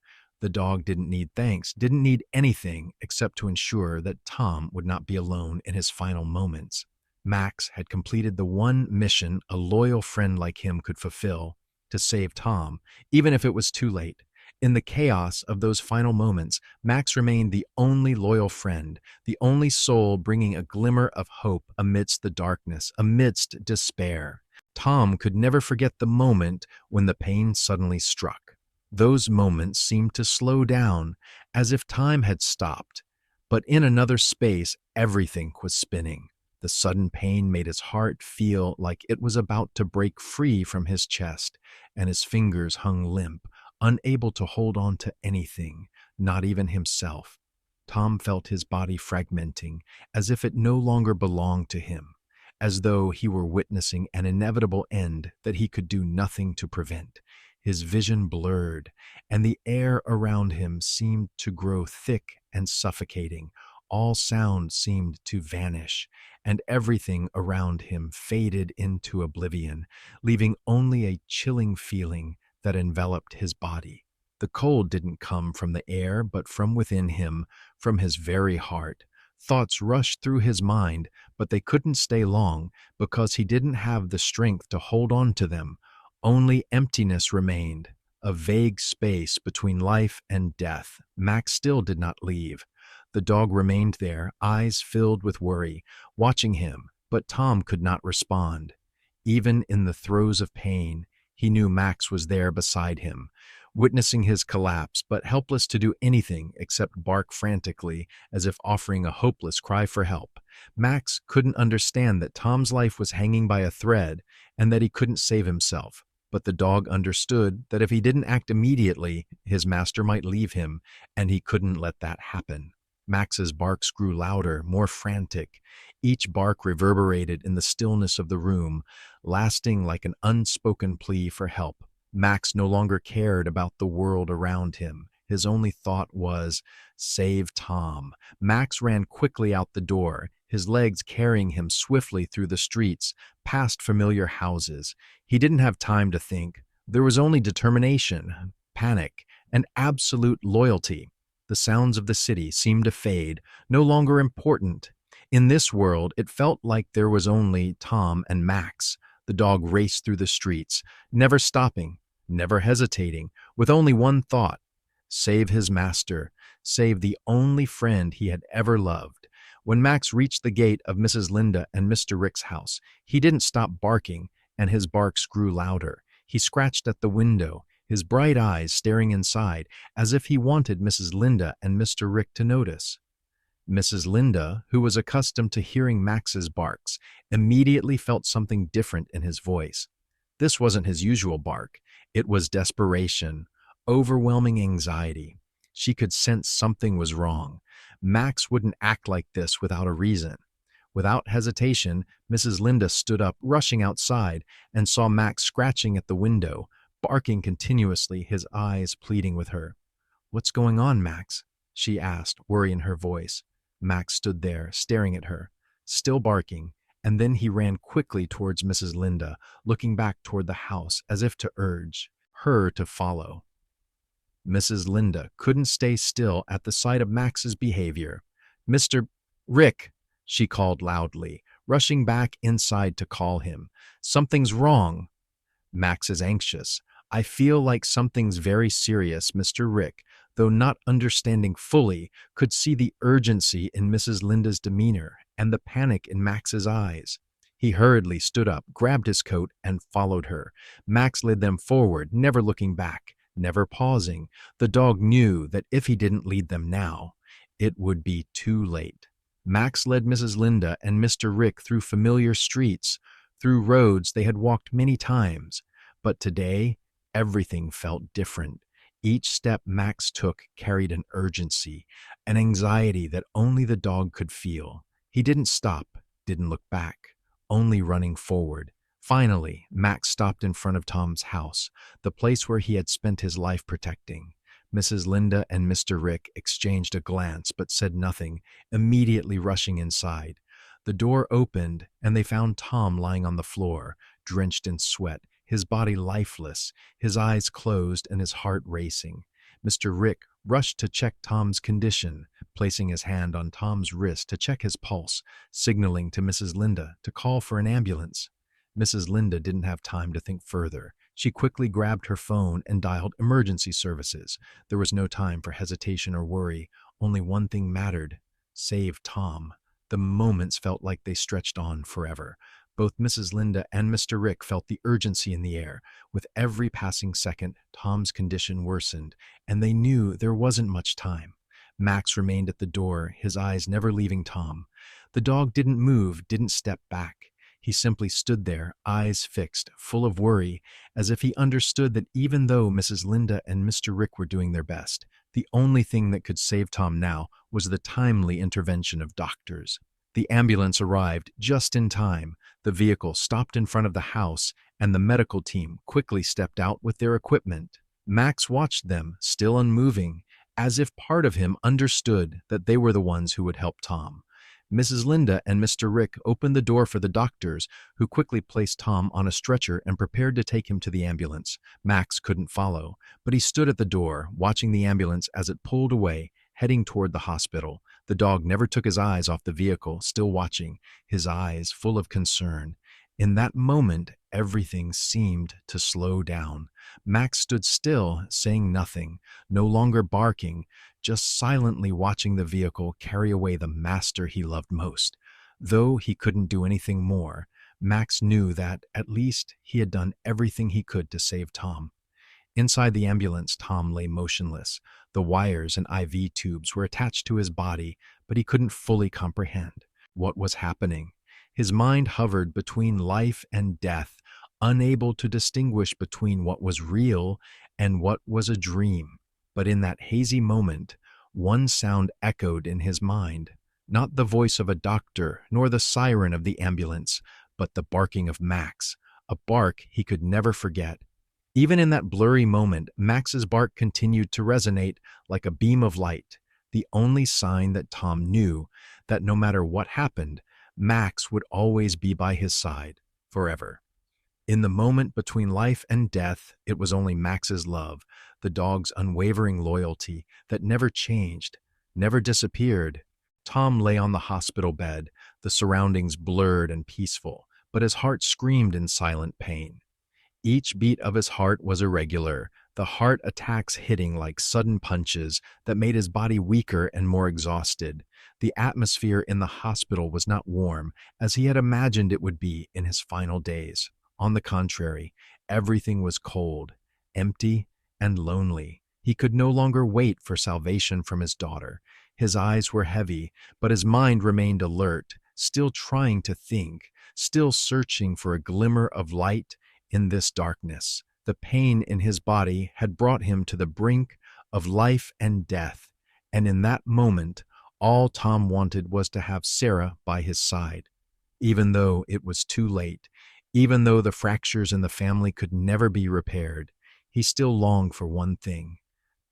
The dog didn't need thanks, didn't need anything except to ensure that Tom would not be alone in his final moments. Max had completed the one mission a loyal friend like him could fulfill, to save Tom, even if it was too late. In the chaos of those final moments, Max remained the only loyal friend, the only soul bringing a glimmer of hope amidst the darkness, amidst despair. Tom could never forget the moment when the pain suddenly struck. Those moments seemed to slow down, as if time had stopped. But in another space, everything was spinning. The sudden pain made his heart feel like it was about to break free from his chest, and his fingers hung limp, unable to hold on to anything, not even himself. Tom felt his body fragmenting, as if it no longer belonged to him, as though he were witnessing an inevitable end that he could do nothing to prevent. His vision blurred, and the air around him seemed to grow thick and suffocating. All sound seemed to vanish, and everything around him faded into oblivion, leaving only a chilling feeling that enveloped his body. The cold didn't come from the air, but from within him, from his very heart. Thoughts rushed through his mind, but they couldn't stay long because he didn't have the strength to hold on to them. Only emptiness remained, a vague space between life and death. Max still did not leave. The dog remained there, eyes filled with worry, watching him, but Tom could not respond. Even in the throes of pain, he knew Max was there beside him, witnessing his collapse, but helpless to do anything except bark frantically, as if offering a hopeless cry for help. Max couldn't understand that Tom's life was hanging by a thread and that he couldn't save himself. But the dog understood that if he didn't act immediately, his master might leave him, and he couldn't let that happen. Max's barks grew louder, more frantic. Each bark reverberated in the stillness of the room, lasting like an unspoken plea for help. Max no longer cared about the world around him. His only thought was, save Tom. Max ran quickly out the door, his legs carrying him swiftly through the streets, past familiar houses. He didn't have time to think. There was only determination, panic, and absolute loyalty. The sounds of the city seemed to fade, no longer important. In this world, it felt like there was only Tom and Max. The dog raced through the streets, never stopping, never hesitating, with only one thought: save his master, save the only friend he had ever loved. When Max reached the gate of Mrs. Linda and Mr. Rick's house, he didn't stop barking, and his barks grew louder. He scratched at the window, his bright eyes staring inside, as if he wanted Mrs. Linda and Mr. Rick to notice. Mrs. Linda, who was accustomed to hearing Max's barks, immediately felt something different in his voice. This wasn't his usual bark. It was desperation, overwhelming anxiety. She could sense something was wrong. Max wouldn't act like this without a reason. Without hesitation, Mrs. Linda stood up, rushing outside, and saw Max scratching at the window, barking continuously, his eyes pleading with her. "What's going on, Max?" she asked, worry in her voice. Max stood there, staring at her, still barking, and then he ran quickly towards Mrs. Linda, looking back toward the house as if to urge her to follow. Mrs. Linda couldn't stay still at the sight of Max's behavior. "Mr. Rick," she called loudly, rushing back inside to call him. "Something's wrong." "Max is anxious. I feel like something's very serious," Mr. Rick, though not understanding fully, could see the urgency in Mrs. Linda's demeanor and the panic in Max's eyes. He hurriedly stood up, grabbed his coat, and followed her. Max led them forward, never looking back, never pausing. The dog knew that if he didn't lead them now, it would be too late. Max led Mrs. Linda and Mr. Rick through familiar streets, through roads they had walked many times. But today, everything felt different. Each step Max took carried an urgency, an anxiety that only the dog could feel. He didn't stop, didn't look back, only running forward. Finally, Max stopped in front of Tom's house, the place where he had spent his life protecting. Mrs. Linda and Mr. Rick exchanged a glance but said nothing, immediately rushing inside. The door opened, and they found Tom lying on the floor, drenched in sweat, his body lifeless, his eyes closed and his heart racing. Mr. Rick rushed to check Tom's condition, placing his hand on Tom's wrist to check his pulse, signaling to Mrs. Linda to call for an ambulance. Mrs. Linda didn't have time to think further. She quickly grabbed her phone and dialed emergency services. There was no time for hesitation or worry. Only one thing mattered: save Tom. The moments felt like they stretched on forever. Both Mrs. Linda and Mr. Rick felt the urgency in the air. With every passing second, Tom's condition worsened, and they knew there wasn't much time. Max remained at the door, his eyes never leaving Tom. The dog didn't move, didn't step back. He simply stood there, eyes fixed, full of worry, as if he understood that even though Mrs. Linda and Mr. Rick were doing their best, the only thing that could save Tom now was the timely intervention of doctors. The ambulance arrived just in time. The vehicle stopped in front of the house, and the medical team quickly stepped out with their equipment. Max watched them, still unmoving, as if part of him understood that they were the ones who would help Tom. Mrs. Linda and Mr. Rick opened the door for the doctors, who quickly placed Tom on a stretcher and prepared to take him to the ambulance. Max couldn't follow, but he stood at the door, watching the ambulance as it pulled away, heading toward the hospital. The dog never took his eyes off the vehicle, still watching, his eyes full of concern. In that moment, everything seemed to slow down. Max stood still, saying nothing, no longer barking, just silently watching the vehicle carry away the master he loved most. Though he couldn't do anything more, Max knew that, at least, he had done everything he could to save Tom. Inside the ambulance, Tom lay motionless. The wires and IV tubes were attached to his body, but he couldn't fully comprehend what was happening. His mind hovered between life and death, unable to distinguish between what was real and what was a dream. But in that hazy moment, one sound echoed in his mind, not the voice of a doctor nor the siren of the ambulance, but the barking of Max, a bark he could never forget. Even in that blurry moment, Max's bark continued to resonate like a beam of light, the only sign that Tom knew that no matter what happened, Max would always be by his side, forever. In the moment between life and death, it was only Max's love, the dog's unwavering loyalty that never changed, never disappeared. Tom lay on the hospital bed, the surroundings blurred and peaceful, but his heart screamed in silent pain. Each beat of his heart was irregular, the heart attacks hitting like sudden punches that made his body weaker and more exhausted. The atmosphere in the hospital was not warm, as he had imagined it would be in his final days. On the contrary, everything was cold, empty, and lonely. He could no longer wait for salvation from his daughter. His eyes were heavy, but his mind remained alert, still trying to think, still searching for a glimmer of light in this darkness. The pain in his body had brought him to the brink of life and death, and in that moment, all Tom wanted was to have Sarah by his side. Even though it was too late, even though the fractures in the family could never be repaired, he still longed for one thing,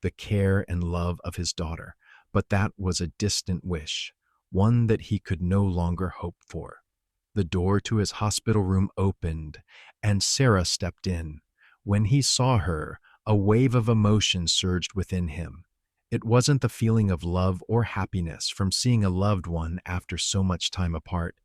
the care and love of his daughter. But that was a distant wish, one that he could no longer hope for. The door to his hospital room opened, and Sarah stepped in. When he saw her, a wave of emotion surged within him. It wasn't the feeling of love or happiness from seeing a loved one after so much time apart.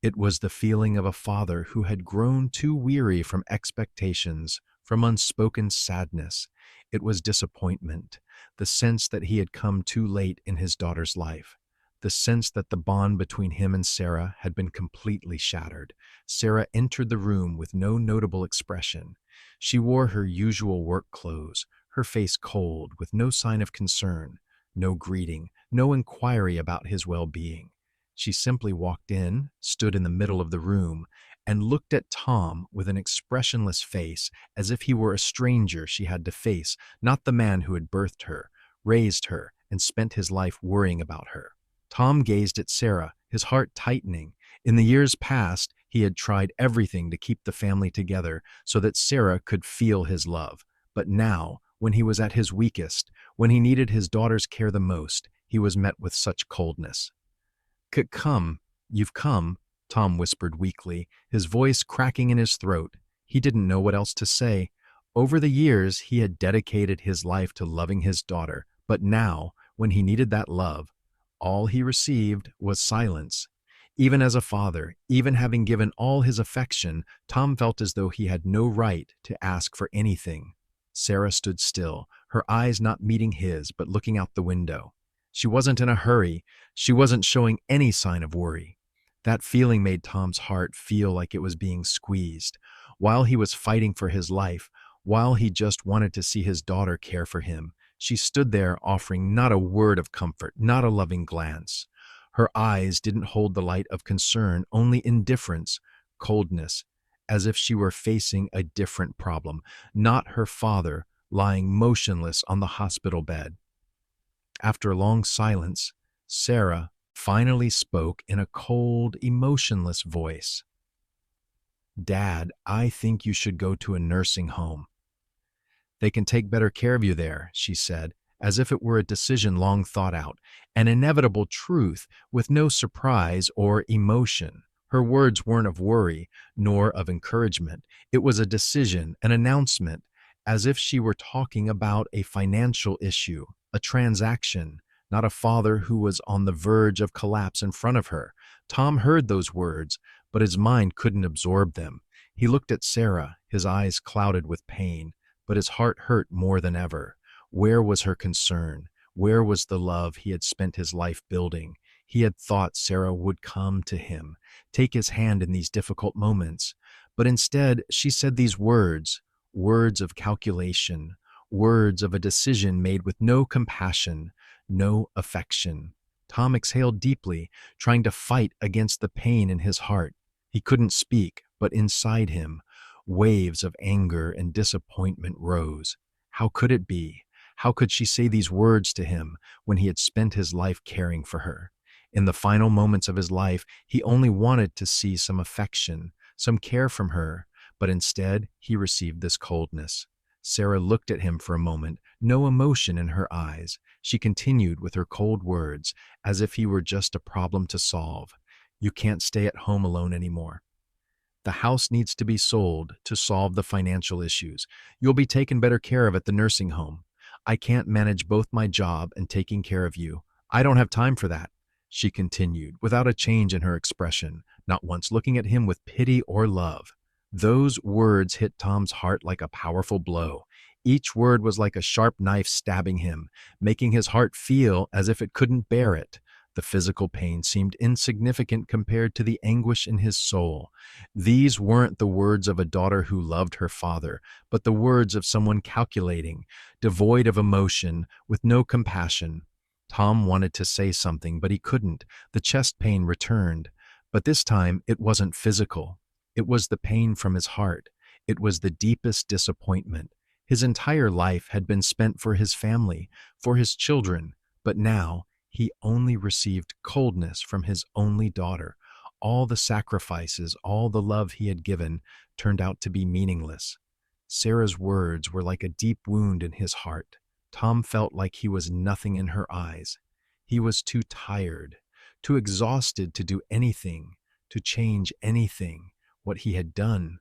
It was the feeling of a father who had grown too weary from expectations, from unspoken sadness. It was disappointment, the sense that he had come too late in his daughter's life, the sense that the bond between him and Sarah had been completely shattered. Sarah entered the room with no notable expression. She wore her usual work clothes, her face cold, with no sign of concern, no greeting, no inquiry about his well-being. She simply walked in, stood in the middle of the room, and looked at Tom with an expressionless face, as if he were a stranger she had to face, not the man who had birthed her, raised her, and spent his life worrying about her. Tom gazed at Sarah, his heart tightening. In the years past, he had tried everything to keep the family together so that Sarah could feel his love. But now, when he was at his weakest, when he needed his daughter's care the most, he was met with such coldness. Come, you've come," Tom whispered weakly, his voice cracking in his throat. He didn't know what else to say. Over the years, he had dedicated his life to loving his daughter, but now, when he needed that love, all he received was silence. Even as a father, even having given all his affection, Tom felt as though he had no right to ask for anything. Sarah stood still, her eyes not meeting his but looking out the window. She wasn't in a hurry. She wasn't showing any sign of worry. That feeling made Tom's heart feel like it was being squeezed. While he was fighting for his life, while he just wanted to see his daughter care for him, she stood there offering not a word of comfort, not a loving glance. Her eyes didn't hold the light of concern, only indifference, coldness, as if she were facing a different problem, not her father lying motionless on the hospital bed. After a long silence, Sarah finally spoke in a cold, emotionless voice. "Dad, I think you should go to a nursing home. They can take better care of you there," she said, as if it were a decision long thought out, an inevitable truth with no surprise or emotion. Her words weren't of worry nor of encouragement. It was a decision, an announcement, as if she were talking about a financial issue, a transaction, not a father who was on the verge of collapse in front of her. Tom heard those words, but his mind couldn't absorb them. He looked at Sarah, his eyes clouded with pain, but his heart hurt more than ever. Where was her concern? Where was the love he had spent his life building? He had thought Sarah would come to him, take his hand in these difficult moments. But instead, she said these words, words of calculation, words of a decision made with no compassion, no affection. Tom exhaled deeply, trying to fight against the pain in his heart. He couldn't speak, but inside him, waves of anger and disappointment rose. How could it be? How could she say these words to him when he had spent his life caring for her? In the final moments of his life, he only wanted to see some affection, some care from her, but instead he received this coldness. Sarah looked at him for a moment, no emotion in her eyes. She continued with her cold words, as if he were just a problem to solve. "You can't stay at home alone anymore. The house needs to be sold to solve the financial issues. You'll be taken better care of at the nursing home. I can't manage both my job and taking care of you. I don't have time for that," she continued, without a change in her expression, not once looking at him with pity or love. Those words hit Tom's heart like a powerful blow. Each word was like a sharp knife stabbing him, making his heart feel as if it couldn't bear it. The physical pain seemed insignificant compared to the anguish in his soul. These weren't the words of a daughter who loved her father, but the words of someone calculating, devoid of emotion, with no compassion. Tom wanted to say something, but he couldn't. The chest pain returned. But this time, it wasn't physical. It was the pain from his heart. It was the deepest disappointment. His entire life had been spent for his family, for his children, but now he only received coldness from his only daughter. All the sacrifices, all the love he had given turned out to be meaningless. Sarah's words were like a deep wound in his heart. Tom felt like he was nothing in her eyes. He was too tired, too exhausted to do anything, to change anything. What he had done,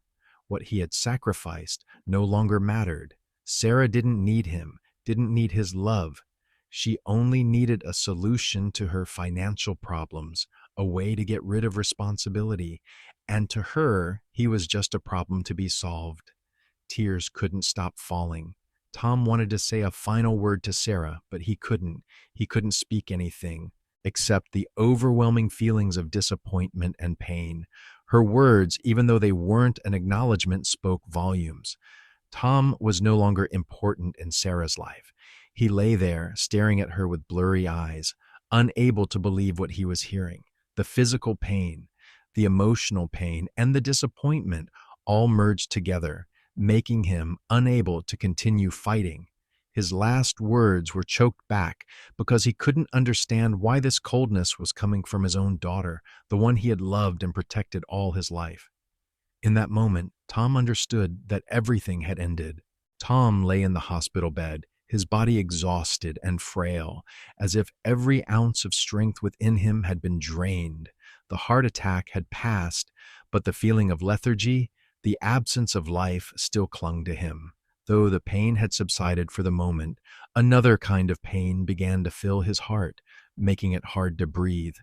what he had sacrificed, no longer mattered. Sarah didn't need him, didn't need his love. She only needed a solution to her financial problems, a way to get rid of responsibility, and to her, he was just a problem to be solved. Tears couldn't stop falling. Tom wanted to say a final word to Sarah, but he couldn't. He couldn't speak anything, except the overwhelming feelings of disappointment and pain. Her words, even though they weren't an acknowledgement, spoke volumes. Tom was no longer important in Sarah's life. He lay there, staring at her with blurry eyes, unable to believe what he was hearing. The physical pain, the emotional pain, and the disappointment all merged together, making him unable to continue fighting. His last words were choked back because he couldn't understand why this coldness was coming from his own daughter, the one he had loved and protected all his life. In that moment, Tom understood that everything had ended. Tom lay in the hospital bed, his body exhausted and frail, as if every ounce of strength within him had been drained. The heart attack had passed, but the feeling of lethargy, the absence of life, still clung to him. Though the pain had subsided for the moment, another kind of pain began to fill his heart, making it hard to breathe.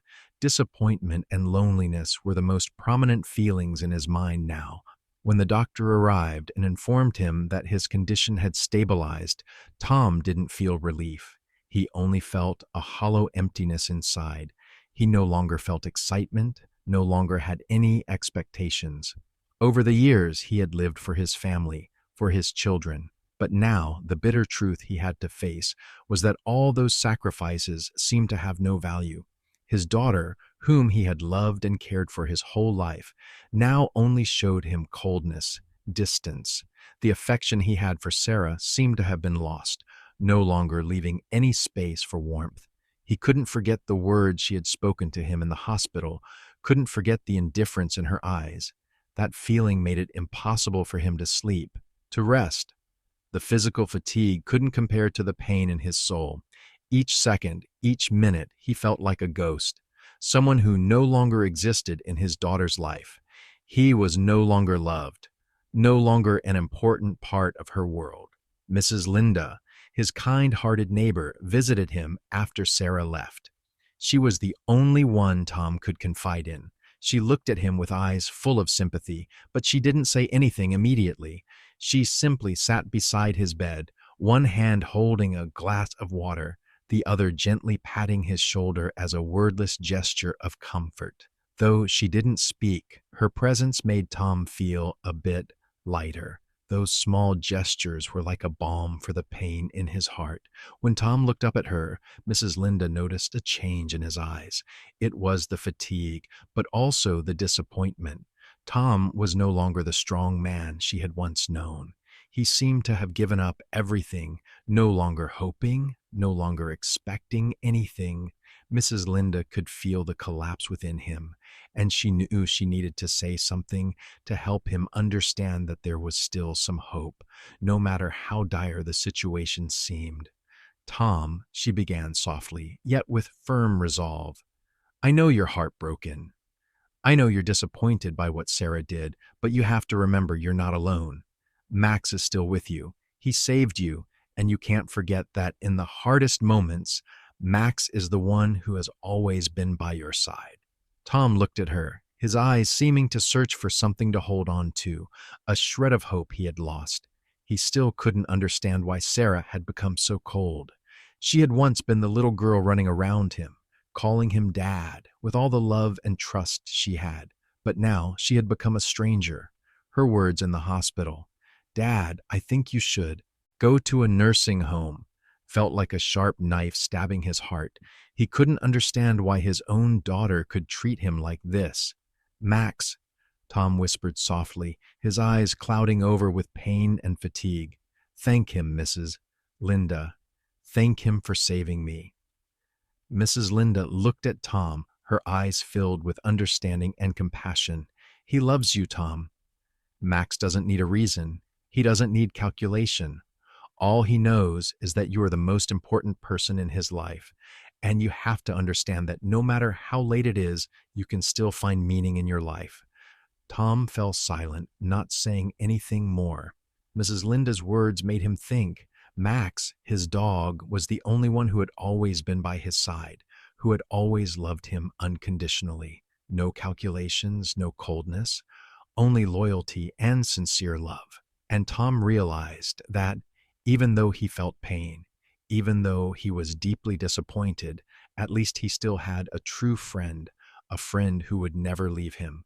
Disappointment and loneliness were the most prominent feelings in his mind now. When the doctor arrived and informed him that his condition had stabilized, Tom didn't feel relief. He only felt a hollow emptiness inside. He no longer felt excitement, no longer had any expectations. Over the years, he had lived for his family, for his children. But now, the bitter truth he had to face was that all those sacrifices seemed to have no value. His daughter, whom he had loved and cared for his whole life, now only showed him coldness, distance. The affection he had for Sarah seemed to have been lost, no longer leaving any space for warmth. He couldn't forget the words she had spoken to him in the hospital, couldn't forget the indifference in her eyes. That feeling made it impossible for him to sleep, to rest. The physical fatigue couldn't compare to the pain in his soul. Each second, each minute, he felt like a ghost, someone who no longer existed in his daughter's life. He was no longer loved, no longer an important part of her world. Mrs. Linda, his kind-hearted neighbor, visited him after Sarah left. She was the only one Tom could confide in. She looked at him with eyes full of sympathy, but she didn't say anything immediately. She simply sat beside his bed, one hand holding a glass of water, the other gently patting his shoulder as a wordless gesture of comfort. Though she didn't speak, her presence made Tom feel a bit lighter. Those small gestures were like a balm for the pain in his heart. When Tom looked up at her, Mrs. Linda noticed a change in his eyes. It was the fatigue, but also the disappointment. Tom was no longer the strong man she had once known. He seemed to have given up everything, no longer hoping, no longer expecting anything. Mrs. Linda could feel the collapse within him, and she knew she needed to say something to help him understand that there was still some hope, no matter how dire the situation seemed. Tom, she began softly, yet with firm resolve, I know you're heartbroken. I know you're disappointed by what Sarah did, but you have to remember you're not alone. Max is still with you. He saved you, and you can't forget that in the hardest moments, Max is the one who has always been by your side. Tom looked at her, his eyes seeming to search for something to hold on to, a shred of hope he had lost. He still couldn't understand why Sarah had become so cold. She had once been the little girl running around him, calling him Dad, with all the love and trust she had. But now she had become a stranger. Her words in the hospital, Dad, I think you should go to a nursing home, felt like a sharp knife stabbing his heart. He couldn't understand why his own daughter could treat him like this. Max, Tom whispered softly, his eyes clouding over with pain and fatigue. Thank him, Mrs. Linda. Thank him for saving me. Mrs. Linda looked at Tom, her eyes filled with understanding and compassion. He loves you, Tom. Max doesn't need a reason. He doesn't need calculation. All he knows is that you are the most important person in his life, and you have to understand that no matter how late it is, you can still find meaning in your life. Tom fell silent, not saying anything more. Mrs. Linda's words made him think. Max, his dog, was the only one who had always been by his side, who had always loved him unconditionally. No calculations, no coldness, only loyalty and sincere love. And Tom realized that, even though he felt pain, even though he was deeply disappointed, at least he still had a true friend, a friend who would never leave him.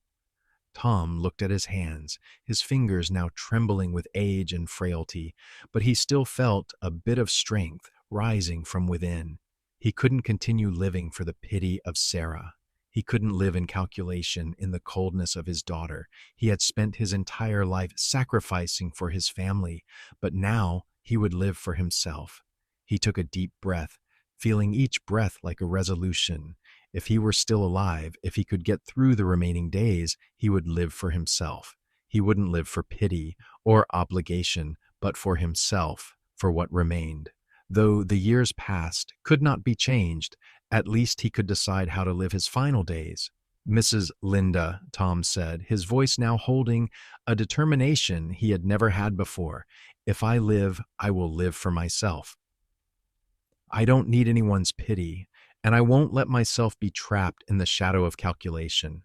Tom looked at his hands, his fingers now trembling with age and frailty, but he still felt a bit of strength rising from within. He couldn't continue living for the pity of Sarah. He couldn't live in calculation in the coldness of his daughter. He had spent his entire life sacrificing for his family, but now he would live for himself. He took a deep breath, feeling each breath like a resolution. If he were still alive, if he could get through the remaining days, he would live for himself. He wouldn't live for pity or obligation, but for himself, for what remained. Though the years past could not be changed, at least he could decide how to live his final days. Mrs. Linda, Tom said, his voice now holding a determination he had never had before. If I live, I will live for myself. I don't need anyone's pity, and I won't let myself be trapped in the shadow of calculation.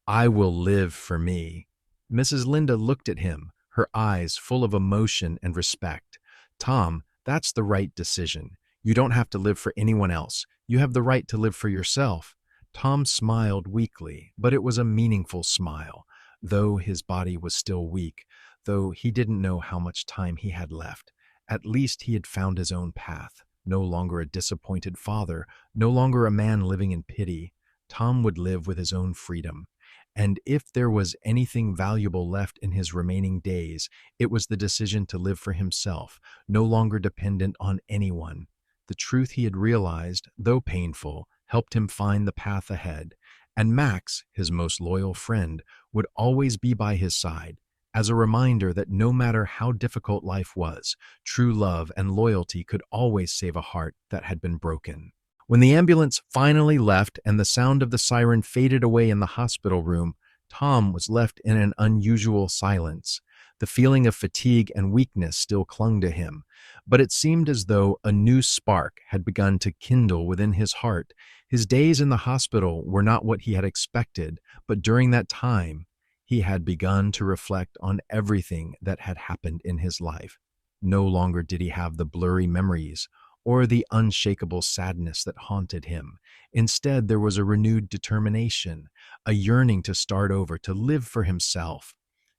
I will live for me. Mrs. Linda looked at him, her eyes full of emotion and respect. Tom, that's the right decision. You don't have to live for anyone else. You have the right to live for yourself. Tom smiled weakly, but it was a meaningful smile, though his body was still weak, though he didn't know how much time he had left. At least he had found his own path, no longer a disappointed father, no longer a man living in pity. Tom would live with his own freedom. And if there was anything valuable left in his remaining days, it was the decision to live for himself, no longer dependent on anyone. The truth he had realized, though painful, helped him find the path ahead, and Max, his most loyal friend, would always be by his side, as a reminder that no matter how difficult life was, true love and loyalty could always save a heart that had been broken. When the ambulance finally left and the sound of the siren faded away in the hospital room, Tom was left in an unusual silence. The feeling of fatigue and weakness still clung to him, but it seemed as though a new spark had begun to kindle within his heart. His days in the hospital were not what he had expected, but during that time, he had begun to reflect on everything that had happened in his life. No longer did he have the blurry memories or the unshakable sadness that haunted him. Instead, there was a renewed determination, a yearning to start over, to live for himself.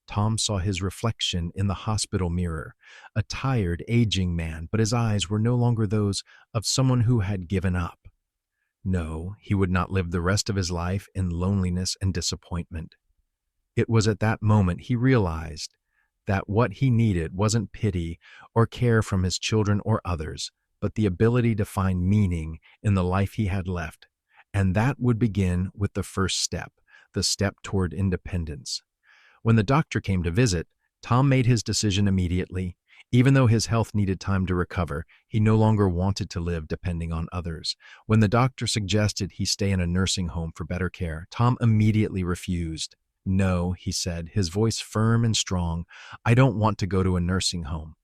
Tom saw his reflection in the hospital mirror, a tired, aging man, but his eyes were no longer those of someone who had given up. No, he would not live the rest of his life in loneliness and disappointment. It was at that moment he realized that what he needed wasn't pity or care from his children or others, but the ability to find meaning in the life he had left. And that would begin with the first step, the step toward independence. When the doctor came to visit, Tom made his decision immediately. Even though his health needed time to recover, he no longer wanted to live depending on others. When the doctor suggested he stay in a nursing home for better care, Tom immediately refused. "No," he said, his voice firm and strong. "I don't want to go to a nursing home.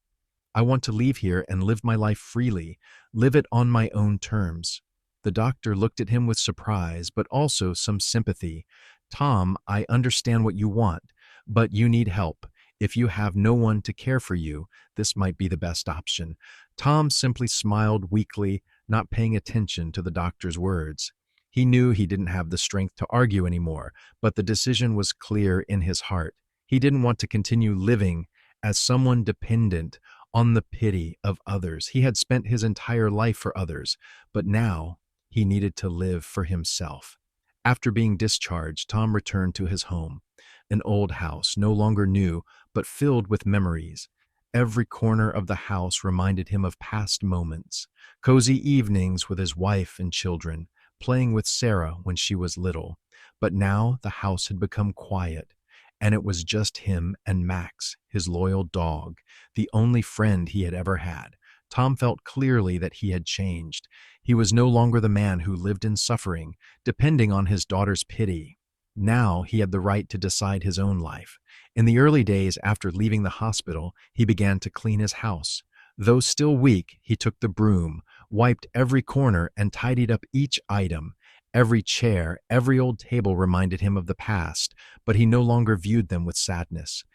I want to leave here and live my life freely, live it on my own terms." The doctor looked at him with surprise, but also some sympathy. "Tom, I understand what you want, but you need help. If you have no one to care for you, this might be the best option." Tom simply smiled weakly, not paying attention to the doctor's words. He knew he didn't have the strength to argue anymore, but the decision was clear in his heart. He didn't want to continue living as someone dependent on the pity of others. He had spent his entire life for others, but now he needed to live for himself. After being discharged, Tom returned to his home, an old house, no longer new, but filled with memories. Every corner of the house reminded him of past moments, cozy evenings with his wife and children, playing with Sarah when she was little. But now the house had become quiet, and it was just him and Max, his loyal dog, the only friend he had ever had. Tom felt clearly that he had changed. He was no longer the man who lived in suffering, depending on his daughter's pity. Now he had the right to decide his own life. In the early days after leaving the hospital, he began to clean his house. Though still weak, he took the broom, wiped every corner, and tidied up each item. Every chair, every old table reminded him of the past, but he no longer viewed them with sadness.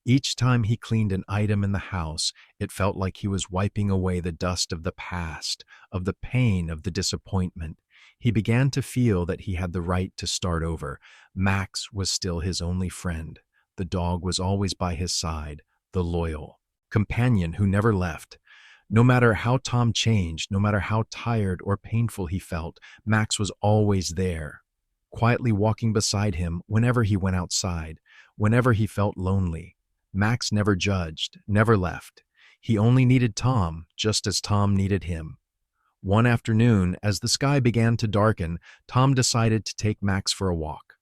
Each time he cleaned an item in the house, it felt like he was wiping away the dust of the past, of the pain, of the disappointment. He began to feel that he had the right to start over. Max was still his only friend. The dog was always by his side, the loyal companion who never left. No matter how Tom changed, no matter how tired or painful he felt, Max was always there, quietly walking beside him whenever he went outside, whenever he felt lonely. Max never judged, never left. He only needed Tom, just as Tom needed him. One afternoon, as the sky began to darken, Tom decided to take Max for a walk.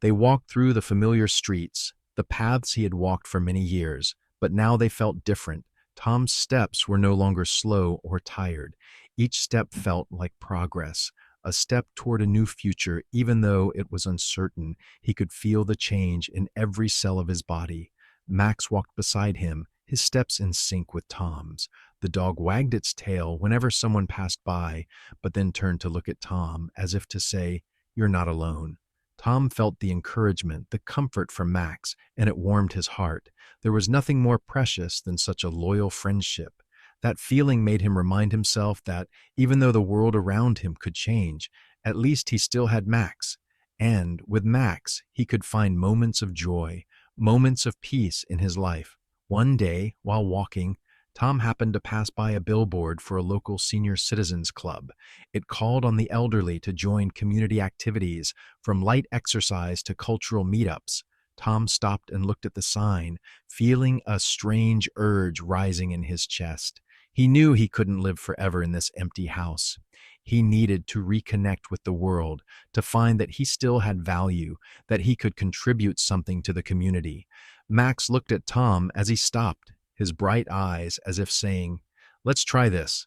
They walked through the familiar streets, the paths he had walked for many years, but now they felt different. Tom's steps were no longer slow or tired. Each step felt like progress, a step toward a new future. Even though it was uncertain, he could feel the change in every cell of his body. Max walked beside him, his steps in sync with Tom's. The dog wagged its tail whenever someone passed by, but then turned to look at Tom, as if to say, "You're not alone." Tom felt the encouragement, the comfort from Max, and it warmed his heart. There was nothing more precious than such a loyal friendship. That feeling made him remind himself that even though the world around him could change, At least he still had Max. And with Max, he could find moments of joy, moments of peace in his life. One day, while walking, Tom happened to pass by a billboard for a local senior citizens club. It called on the elderly to join community activities, from light exercise to cultural meetups. Tom stopped and looked at the sign, feeling a strange urge rising in his chest. He knew he couldn't live forever in this empty house. He needed to reconnect with the world, to find that he still had value, that he could contribute something to the community. Max looked at Tom as he stopped, his bright eyes as if saying, "Let's try this."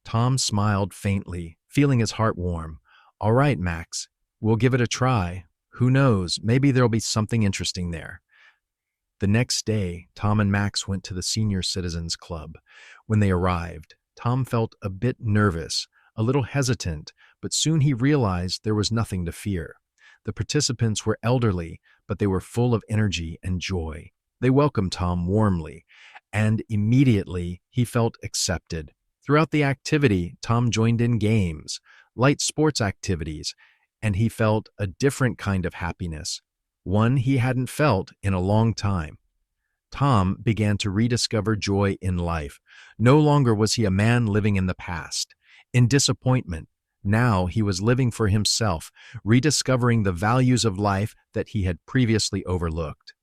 Tom smiled faintly, feeling his heart warm. "All right, Max, we'll give it a try. Who knows, maybe there'll be something interesting there." The next day, Tom and Max went to the Senior Citizens Club. When they arrived, Tom felt a bit nervous, a little hesitant, but soon he realized there was nothing to fear. The participants were elderly, but they were full of energy and joy. They welcomed Tom warmly, and immediately he felt accepted. Throughout the activity, Tom joined in games, light sports activities, and he felt a different kind of happiness, one he hadn't felt in a long time. Tom began to rediscover joy in life. No longer was he a man living in the past, in disappointment. Now he was living for himself, rediscovering the values of life that he had previously overlooked.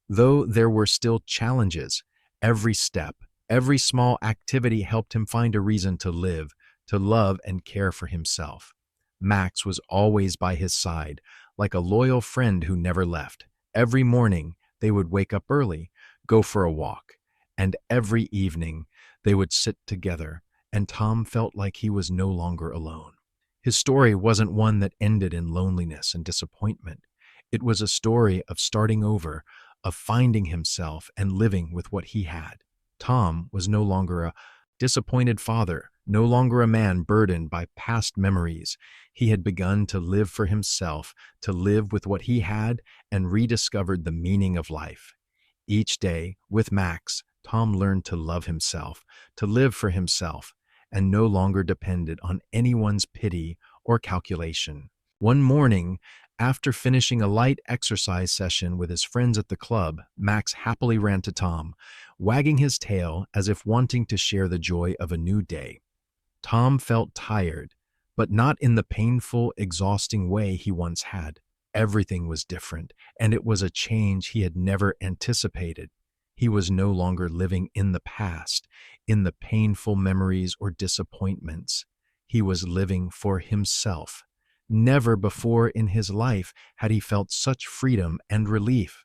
Though there were still challenges, every step, every small activity helped him find a reason to live, to love and care for himself. Max was always by his side, like a loyal friend who never left. Every morning, they would wake up early, go for a walk, and every evening, they would sit together, and Tom felt like he was no longer alone. His story wasn't one that ended in loneliness and disappointment. It was a story of starting over, of finding himself and living with what he had. Tom was no longer a disappointed father, no longer a man burdened by past memories. He had begun to live for himself, to live with what he had, and rediscovered the meaning of life. Each day, with Max, Tom learned to love himself, to live for himself, and no longer depended on anyone's pity or calculation. One morning, after finishing a light exercise session with his friends at the club, Max happily ran to Tom, wagging his tail as if wanting to share the joy of a new day. Tom felt tired, but not in the painful, exhausting way he once had. Everything was different, and it was a change he had never anticipated. He was no longer living in the past, in the painful memories or disappointments. He was living for himself. Never before in his life had he felt such freedom and relief.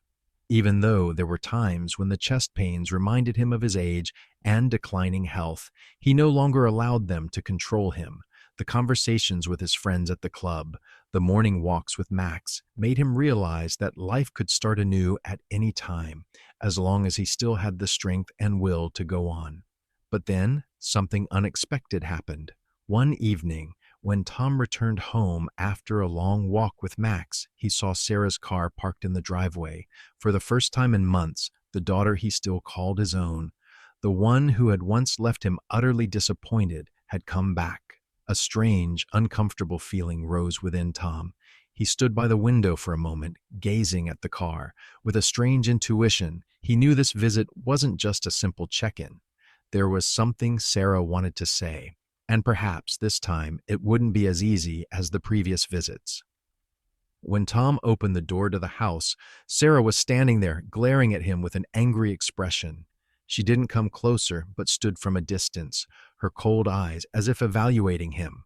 Even though there were times when the chest pains reminded him of his age and declining health, he no longer allowed them to control him. The conversations with his friends at the club, the morning walks with Max, made him realize that life could start anew at any time, as long as he still had the strength and will to go on. But then, something unexpected happened. One evening, when Tom returned home after a long walk with Max, he saw Sarah's car parked in the driveway. For the first time in months, the daughter he still called his own, the one who had once left him utterly disappointed, had come back. A strange, uncomfortable feeling rose within Tom. He stood by the window for a moment, gazing at the car. With a strange intuition, he knew this visit wasn't just a simple check-in. There was something Sarah wanted to say, and perhaps this time it wouldn't be as easy as the previous visits. When Tom opened the door to the house, Sarah was standing there, glaring at him with an angry expression. She didn't come closer, but stood from a distance, her cold eyes as if evaluating him.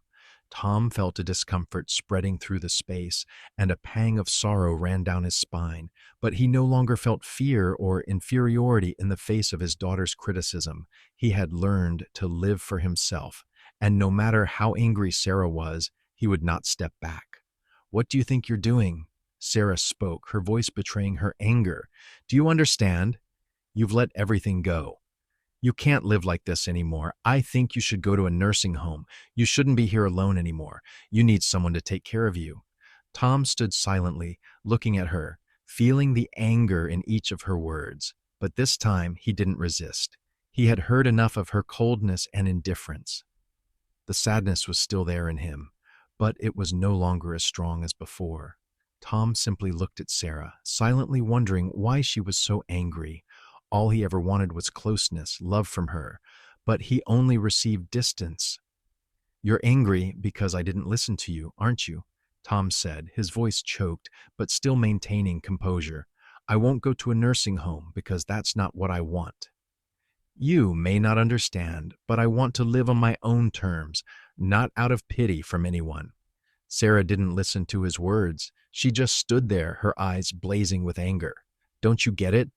Tom felt a discomfort spreading through the space, and a pang of sorrow ran down his spine, but he no longer felt fear or inferiority in the face of his daughter's criticism. He had learned to live for himself, and no matter how angry Sarah was, he would not step back. "What do you think you're doing?" Sarah spoke, her voice betraying her anger. "Do you understand? You've let everything go. You can't live like this anymore. I think you should go to a nursing home. You shouldn't be here alone anymore. You need someone to take care of you." Tom stood silently, looking at her, feeling the anger in each of her words. But this time he didn't resist. He had heard enough of her coldness and indifference. The sadness was still there in him, but it was no longer as strong as before. Tom simply looked at Sarah, silently wondering why she was so angry. All he ever wanted was closeness, love from her, but he only received distance. "You're angry because I didn't listen to you, aren't you?" Tom said, his voice choked, but still maintaining composure. "I won't go to a nursing home because that's not what I want." "You may not understand, but I want to live on my own terms, not out of pity from anyone." Sarah didn't listen to his words. She just stood there, her eyes blazing with anger. "Don't you get it?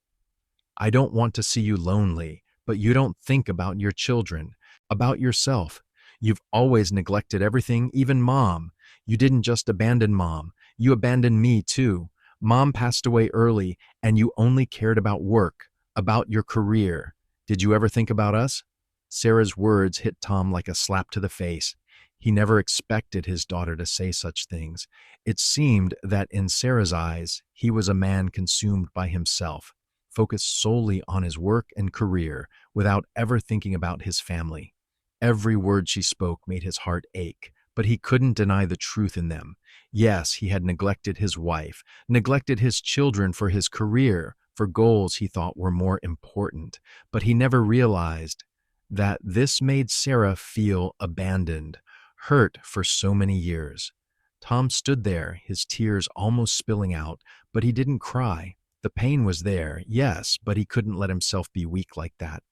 I don't want to see you lonely, but you don't think about your children, about yourself. You've always neglected everything, even Mom. You didn't just abandon Mom, you abandoned me too. Mom passed away early, and you only cared about work, about your career. Did you ever think about us?" Sarah's words hit Tom like a slap to the face. He never expected his daughter to say such things. It seemed that in Sarah's eyes, he was a man consumed by himself, focused solely on his work and career without ever thinking about his family. Every word she spoke made his heart ache, but he couldn't deny the truth in them. Yes, he had neglected his wife, neglected his children for his career, for goals he thought were more important, but he never realized that this made Sarah feel abandoned, hurt for so many years. Tom stood there, his tears almost spilling out, but he didn't cry. The pain was there, yes, but he couldn't let himself be weak like that.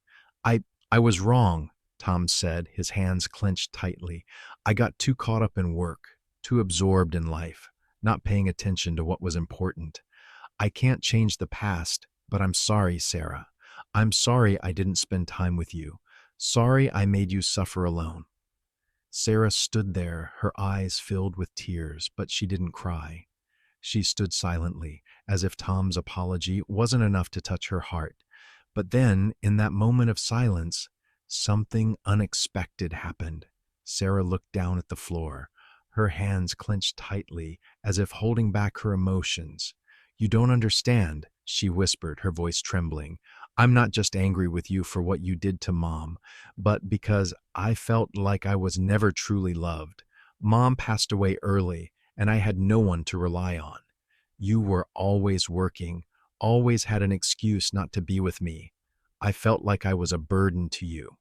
I, I was wrong," Tom said, his hands clenched tightly. "I got too caught up in work, too absorbed in life, not paying attention to what was important. I can't change the past, but I'm sorry, Sarah. I'm sorry I didn't spend time with you. Sorry I made you suffer alone." Sarah stood there, her eyes filled with tears, but she didn't cry. She stood silently, as if Tom's apology wasn't enough to touch her heart. But then, in that moment of silence, something unexpected happened. Sarah looked down at the floor, her hands clenched tightly, as if holding back her emotions. "You don't understand," she whispered, her voice trembling. "I'm not just angry with you for what you did to Mom, but because I felt like I was never truly loved. Mom passed away early, and I had no one to rely on. You were always working, always had an excuse not to be with me. I felt like I was a burden to you."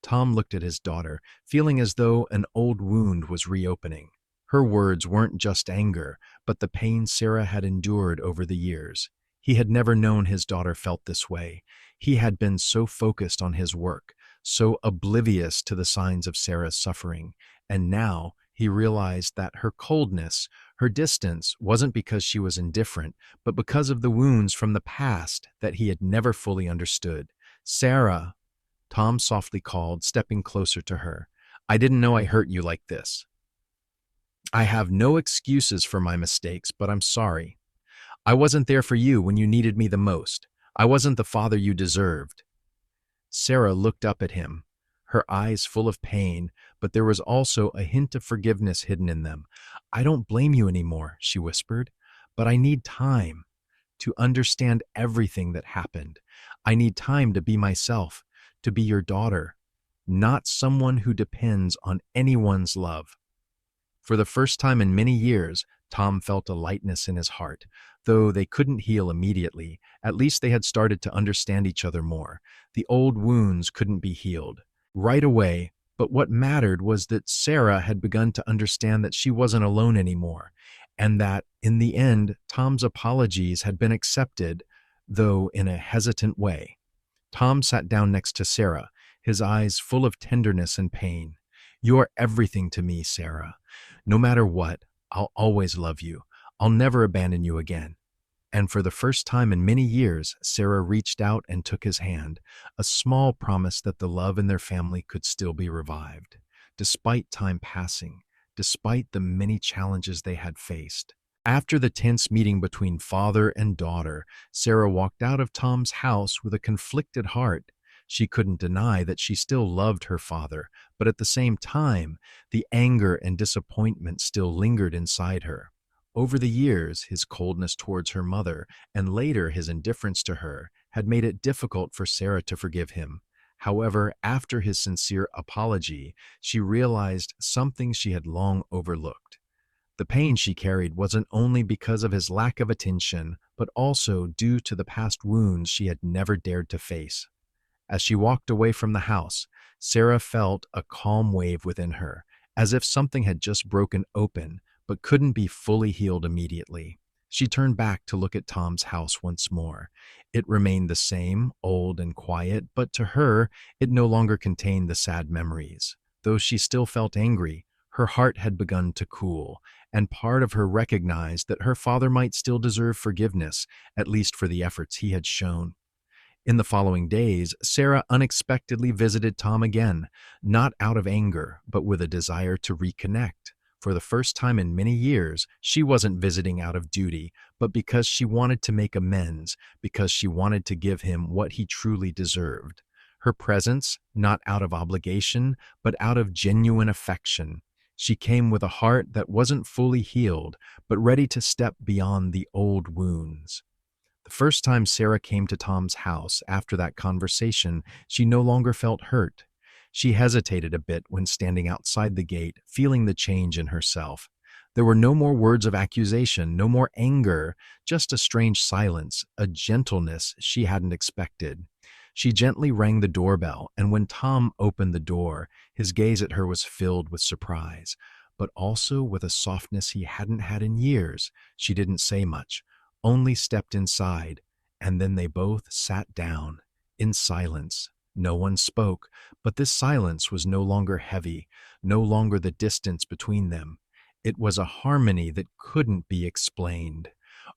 Tom looked at his daughter, feeling as though an old wound was reopening. Her words weren't just anger, but the pain Sarah had endured over the years. He had never known his daughter felt this way. He had been so focused on his work, so oblivious to the signs of Sarah's suffering, and now he realized that her coldness, her distance, wasn't because she was indifferent, but because of the wounds from the past that he had never fully understood. "Sarah," Tom softly called, stepping closer to her. "I didn't know I hurt you like this. I have no excuses for my mistakes, but I'm sorry. I wasn't there for you when you needed me the most. I wasn't the father you deserved." Sarah looked up at him, her eyes full of pain, but there was also a hint of forgiveness hidden in them. "I don't blame you anymore," she whispered, "but I need time to understand everything that happened. I need time to be myself, to be your daughter, not someone who depends on anyone's love." For the first time in many years, Tom felt a lightness in his heart. Though they couldn't heal immediately, at least they had started to understand each other more. The old wounds couldn't be healed right away, but what mattered was that Sarah had begun to understand that she wasn't alone anymore, and that, in the end, Tom's apologies had been accepted, though in a hesitant way. Tom sat down next to Sarah, his eyes full of tenderness and pain. "You are everything to me, Sarah. No matter what, I'll always love you. I'll never abandon you again." And for the first time in many years, Sarah reached out and took his hand, a small promise that the love in their family could still be revived, despite time passing, despite the many challenges they had faced. After the tense meeting between father and daughter, Sarah walked out of Tom's house with a conflicted heart. She couldn't deny that she still loved her father, but at the same time, the anger and disappointment still lingered inside her. Over the years, his coldness towards her mother, and later his indifference to her, had made it difficult for Sarah to forgive him. However, after his sincere apology, she realized something she had long overlooked. The pain she carried wasn't only because of his lack of attention, but also due to the past wounds she had never dared to face. As she walked away from the house, Sarah felt a calm wave within her, as if something had just broken open but couldn't be fully healed immediately. She turned back to look at Tom's house once more. It remained the same, old and quiet, but to her, it no longer contained the sad memories. Though she still felt angry, her heart had begun to cool, and part of her recognized that her father might still deserve forgiveness, at least for the efforts he had shown. In the following days, Sarah unexpectedly visited Tom again, not out of anger, but with a desire to reconnect. For the first time in many years, she wasn't visiting out of duty, but because she wanted to make amends, because she wanted to give him what he truly deserved. Her presence, not out of obligation, but out of genuine affection. She came with a heart that wasn't fully healed, but ready to step beyond the old wounds. The first time Sarah came to Tom's house after that conversation, she no longer felt hurt. She hesitated a bit when standing outside the gate, feeling the change in herself. There were no more words of accusation, no more anger, just a strange silence, a gentleness she hadn't expected. She gently rang the doorbell, and when Tom opened the door, his gaze at her was filled with surprise, but also with a softness he hadn't had in years. She didn't say much, only stepped inside, and then they both sat down, in silence. No one spoke, but this silence was no longer heavy, no longer the distance between them. It was a harmony that couldn't be explained.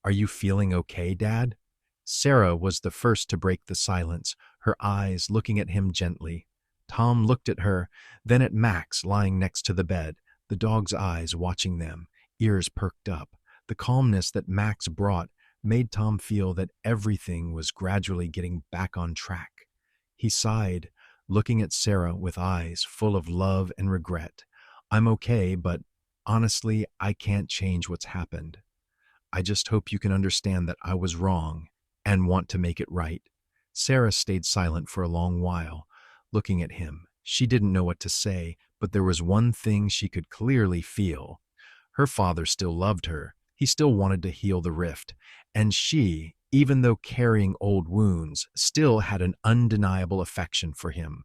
"Are you feeling okay, Dad?" Sarah was the first to break the silence, her eyes looking at him gently. Tom looked at her, then at Max lying next to the bed, the dog's eyes watching them, ears perked up. The calmness that Max brought made Tom feel that everything was gradually getting back on track. He sighed, looking at Sarah with eyes full of love and regret. "I'm okay, but honestly, I can't change what's happened. I just hope you can understand that I was wrong and want to make it right." Sarah stayed silent for a long while, looking at him. She didn't know what to say, but there was one thing she could clearly feel. Her father still loved her. He still wanted to heal the rift. And she, even though carrying old wounds, still had an undeniable affection for him.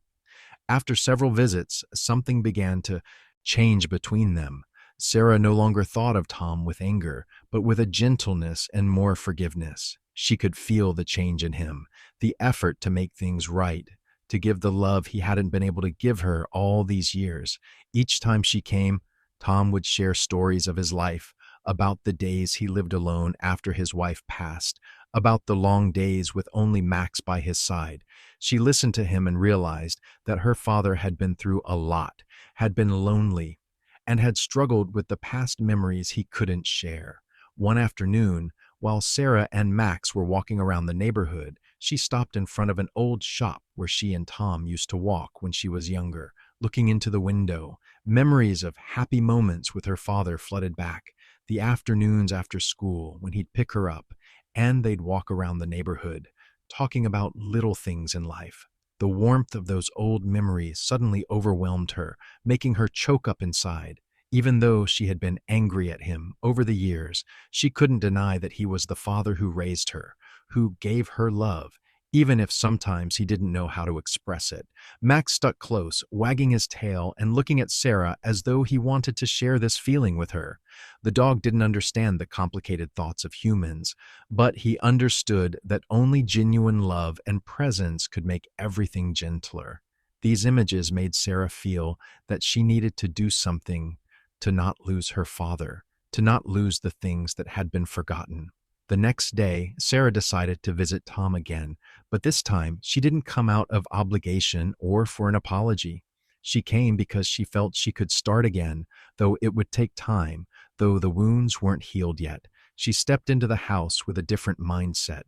After several visits, something began to change between them. Sarah no longer thought of Tom with anger, but with a gentleness and more forgiveness. She could feel the change in him, the effort to make things right, to give the love he hadn't been able to give her all these years. Each time she came, Tom would share stories of his life, about the days he lived alone after his wife passed, about the long days with only Max by his side. She listened to him and realized that her father had been through a lot, had been lonely, and had struggled with the past memories he couldn't share. One afternoon, while Sarah and Max were walking around the neighborhood, she stopped in front of an old shop where she and Tom used to walk when she was younger. Looking into the window, memories of happy moments with her father flooded back. The afternoons after school when he'd pick her up, and they'd walk around the neighborhood, talking about little things in life. The warmth of those old memories suddenly overwhelmed her, making her choke up inside. Even though she had been angry at him over the years, she couldn't deny that he was the father who raised her, who gave her love, even if sometimes he didn't know how to express it. Max stuck close, wagging his tail and looking at Sarah as though he wanted to share this feeling with her. The dog didn't understand the complicated thoughts of humans, but he understood that only genuine love and presence could make everything gentler. These images made Sarah feel that she needed to do something to not lose her father, to not lose the things that had been forgotten. The next day, Sarah decided to visit Tom again, but this time she didn't come out of obligation or for an apology. She came because she felt she could start again, though it would take time, though the wounds weren't healed yet. She stepped into the house with a different mindset.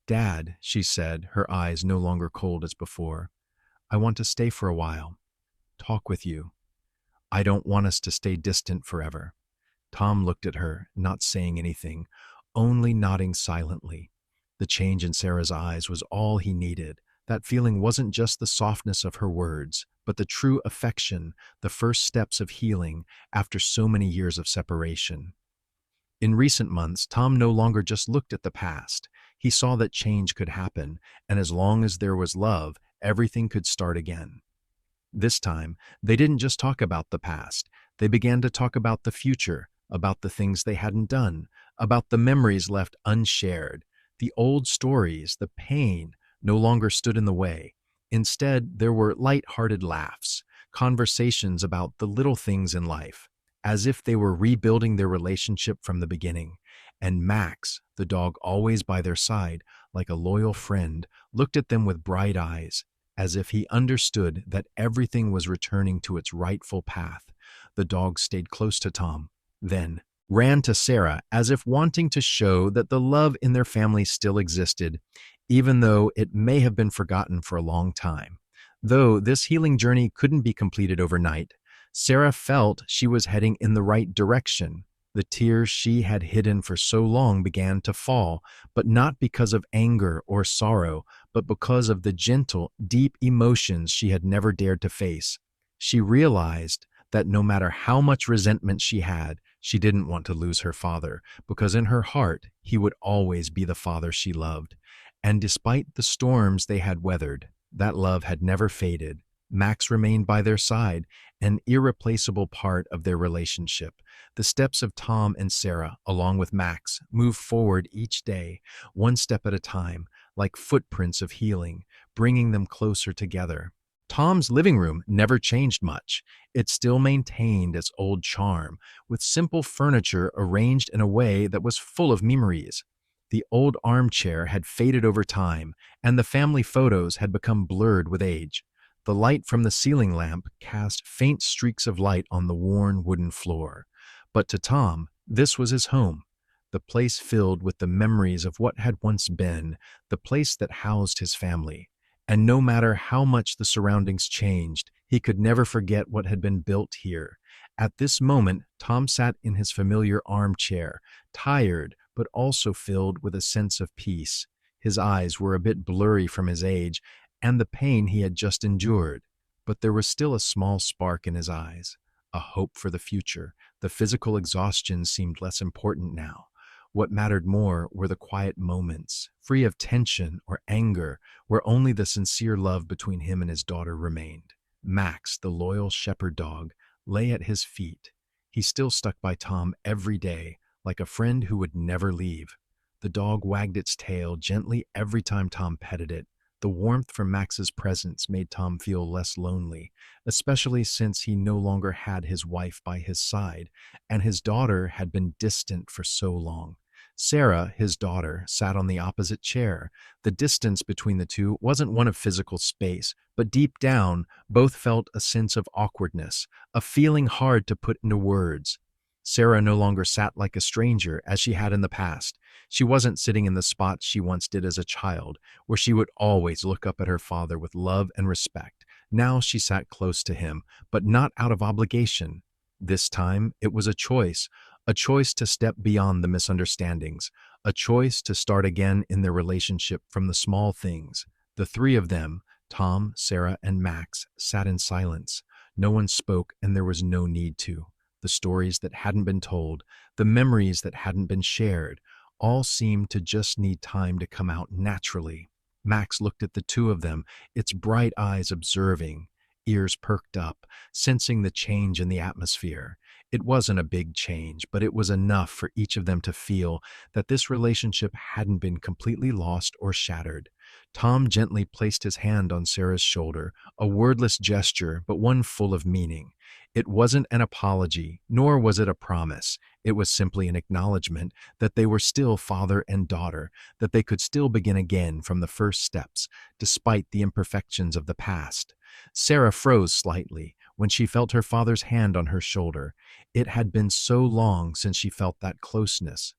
"Dad," she said, her eyes no longer cold as before, "I want to stay for a while, talk with you. I don't want us to stay distant forever." Tom looked at her, not saying anything, only nodding silently. The change in Sarah's eyes was all he needed, That feeling wasn't just the softness of her words, but the true affection, the first steps of healing after so many years of separation. In recent months, Tom no longer just looked at the past. He saw that change could happen, and as long as there was love, everything could start again. This time, they didn't just talk about the past. They began to talk about the future, about the things they hadn't done, about the memories left unshared. The old stories, the pain, no longer stood in the way. Instead, there were light-hearted laughs, conversations about the little things in life, as if they were rebuilding their relationship from the beginning. And Max, the dog always by their side, like a loyal friend, looked at them with bright eyes, as if he understood that everything was returning to its rightful path. The dog stayed close to Tom, then ran to Sarah as if wanting to show that the love in their family still existed, even though it may have been forgotten for a long time. Though this healing journey couldn't be completed overnight, Sarah felt she was heading in the right direction. The tears she had hidden for so long began to fall, but not because of anger or sorrow, but because of the gentle, deep emotions she had never dared to face. She realized that no matter how much resentment she had, she didn't want to lose her father, because in her heart, he would always be the father she loved. And despite the storms they had weathered, that love had never faded. Max remained by their side, an irreplaceable part of their relationship. The steps of Tom and Sarah, along with Max, moved forward each day, one step at a time, like footprints of healing, bringing them closer together. Tom's living room never changed much. It still maintained its old charm, with simple furniture arranged in a way that was full of memories. The old armchair had faded over time, and the family photos had become blurred with age. The light from the ceiling lamp cast faint streaks of light on the worn wooden floor. But to Tom, this was his home, the place filled with the memories of what had once been, the place that housed his family. And no matter how much the surroundings changed, he could never forget what had been built here. At this moment, Tom sat in his familiar armchair, tired but also filled with a sense of peace. His eyes were a bit blurry from his age and the pain he had just endured, but there was still a small spark in his eyes, a hope for the future. The physical exhaustion seemed less important now. What mattered more were the quiet moments, free of tension or anger, where only the sincere love between him and his daughter remained. Max, the loyal shepherd dog, lay at his feet. He still stuck by Tom every day, like a friend who would never leave. The dog wagged its tail gently every time Tom petted it. The warmth from Max's presence made Tom feel less lonely, especially since he no longer had his wife by his side, and his daughter had been distant for so long. Sarah, his daughter, sat on the opposite chair. The distance between the two wasn't one of physical space, but deep down, both felt a sense of awkwardness, a feeling hard to put into words. Sarah no longer sat like a stranger as she had in the past. She wasn't sitting in the spot she once did as a child, where she would always look up at her father with love and respect. Now she sat close to him, but not out of obligation. This time, it was a choice to step beyond the misunderstandings, a choice to start again in their relationship from the small things. The three of them, Tom, Sarah, and Max, sat in silence. No one spoke, and there was no need to. The stories that hadn't been told, the memories that hadn't been shared, all seemed to just need time to come out naturally. Max looked at the two of them, its bright eyes observing, ears perked up, sensing the change in the atmosphere. It wasn't a big change, but it was enough for each of them to feel that this relationship hadn't been completely lost or shattered. Tom gently placed his hand on Sarah's shoulder, a wordless gesture, but one full of meaning. It wasn't an apology, nor was it a promise. It was simply an acknowledgement that they were still father and daughter, that they could still begin again from the first steps, despite the imperfections of the past. Sarah froze slightly when she felt her father's hand on her shoulder. It had been so long since she felt that closeness.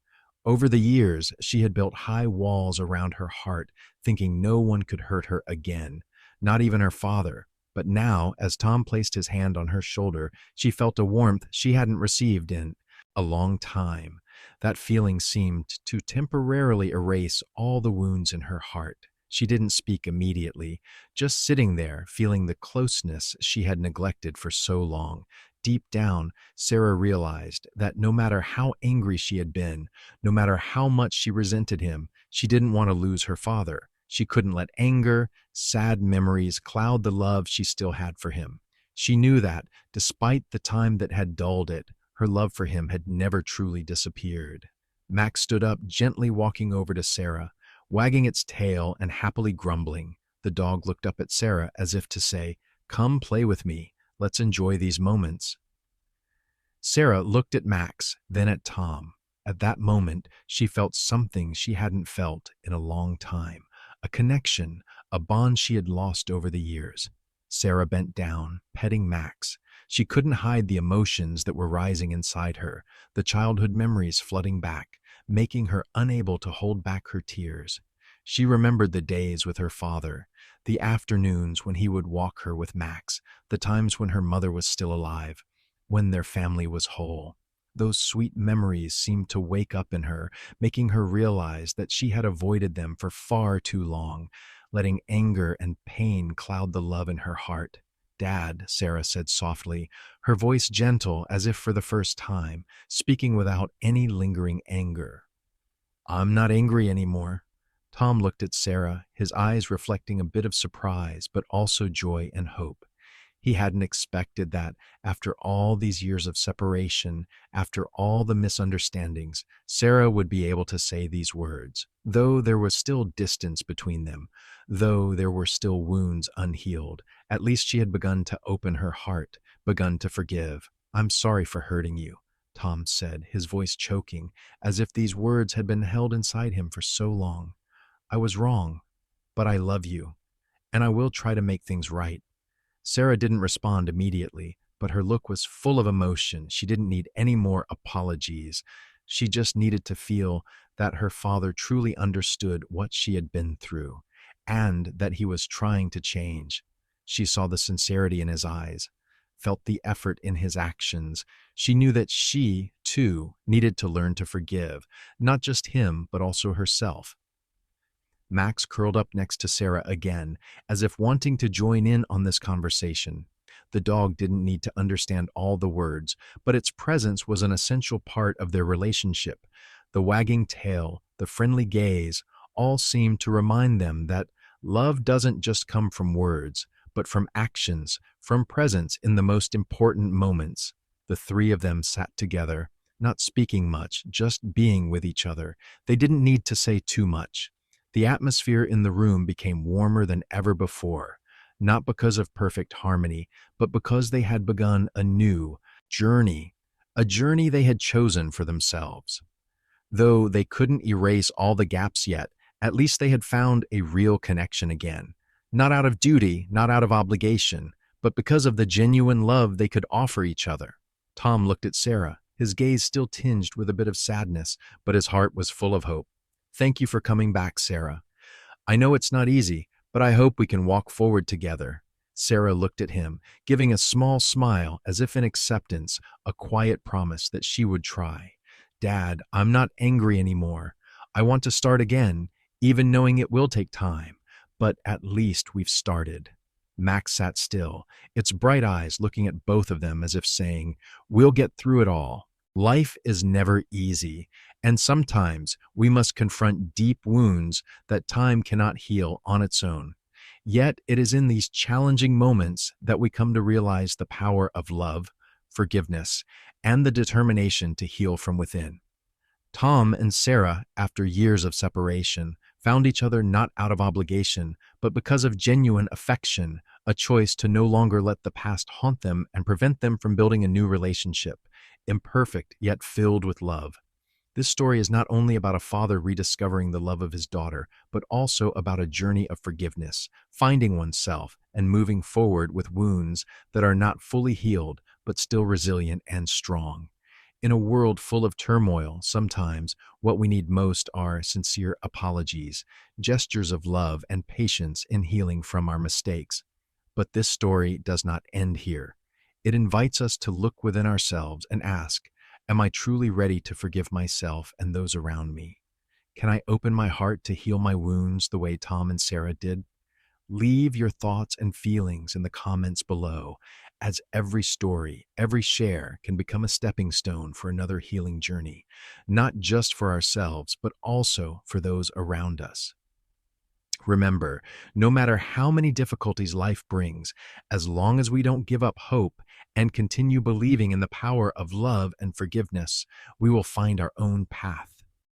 Over the years, she had built high walls around her heart, thinking no one could hurt her again, not even her father. But now, as Tom placed his hand on her shoulder, she felt a warmth she hadn't received in a long time. That feeling seemed to temporarily erase all the wounds in her heart. She didn't speak immediately, just sitting there, feeling the closeness she had neglected for so long. Deep down, Sarah realized that no matter how angry she had been, no matter how much she resented him, she didn't want to lose her father. She couldn't let anger, sad memories cloud the love she still had for him. She knew that, despite the time that had dulled it, her love for him had never truly disappeared. Max stood up, gently walking over to Sarah, wagging its tail and happily grumbling. The dog looked up at Sarah as if to say, "Come play with me. Let's enjoy these moments." Sarah looked at Max, then at Tom. At that moment, she felt something she hadn't felt in a long time, a connection, a bond she had lost over the years. Sarah bent down, petting Max. She couldn't hide the emotions that were rising inside her, the childhood memories flooding back, making her unable to hold back her tears. She remembered the days with her father, the afternoons when he would walk her with Max, the times when her mother was still alive, when their family was whole. Those sweet memories seemed to wake up in her, making her realize that she had avoided them for far too long, letting anger and pain cloud the love in her heart. "Dad," Sarah said softly, her voice gentle as if for the first time, speaking without any lingering anger. "I'm not angry anymore." Tom looked at Sarah, his eyes reflecting a bit of surprise, but also joy and hope. He hadn't expected that, after all these years of separation, after all the misunderstandings, Sarah would be able to say these words. Though there was still distance between them, though there were still wounds unhealed, at least she had begun to open her heart, begun to forgive. "I'm sorry for hurting you," Tom said, his voice choking, as if these words had been held inside him for so long. "I was wrong, but I love you, and I will try to make things right." Sarah didn't respond immediately, but her look was full of emotion. She didn't need any more apologies. She just needed to feel that her father truly understood what she had been through, and that he was trying to change. She saw the sincerity in his eyes, felt the effort in his actions. She knew that she, too, needed to learn to forgive, not just him, but also herself. Max curled up next to Sarah again, as if wanting to join in on this conversation. The dog didn't need to understand all the words, but its presence was an essential part of their relationship. The wagging tail, the friendly gaze, all seemed to remind them that love doesn't just come from words, but from actions, from presence in the most important moments. The three of them sat together, not speaking much, just being with each other. They didn't need to say too much. The atmosphere in the room became warmer than ever before, not because of perfect harmony, but because they had begun a new journey, a journey they had chosen for themselves. Though they couldn't erase all the gaps yet, at least they had found a real connection again. Not out of duty, not out of obligation, but because of the genuine love they could offer each other. Tom looked at Sarah, his gaze still tinged with a bit of sadness, but his heart was full of hope. "Thank you for coming back, Sarah. I know it's not easy, but I hope we can walk forward together." Sarah looked at him, giving a small smile as if in acceptance, a quiet promise that she would try. "Dad, I'm not angry anymore. I want to start again, even knowing it will take time, but at least we've started." Max sat still, its bright eyes looking at both of them as if saying, "We'll get through it all." Life is never easy, and sometimes we must confront deep wounds that time cannot heal on its own. Yet it is in these challenging moments that we come to realize the power of love, forgiveness, and the determination to heal from within. Tom and Sarah, after years of separation, found each other not out of obligation, but because of genuine affection, a choice to no longer let the past haunt them and prevent them from building a new relationship, imperfect yet filled with love. This story is not only about a father rediscovering the love of his daughter, but also about a journey of forgiveness, finding oneself, and moving forward with wounds that are not fully healed, but still resilient and strong. In a world full of turmoil, sometimes what we need most are sincere apologies, gestures of love, and patience in healing from our mistakes. But this story does not end here. It invites us to look within ourselves and ask, am I truly ready to forgive myself and those around me? Can I open my heart to heal my wounds the way Tom and Sarah did? Leave your thoughts and feelings in the comments below, as every story, every share can become a stepping stone for another healing journey, not just for ourselves, but also for those around us. Remember, no matter how many difficulties life brings, as long as we don't give up hope and continue believing in the power of love and forgiveness, we will find our own path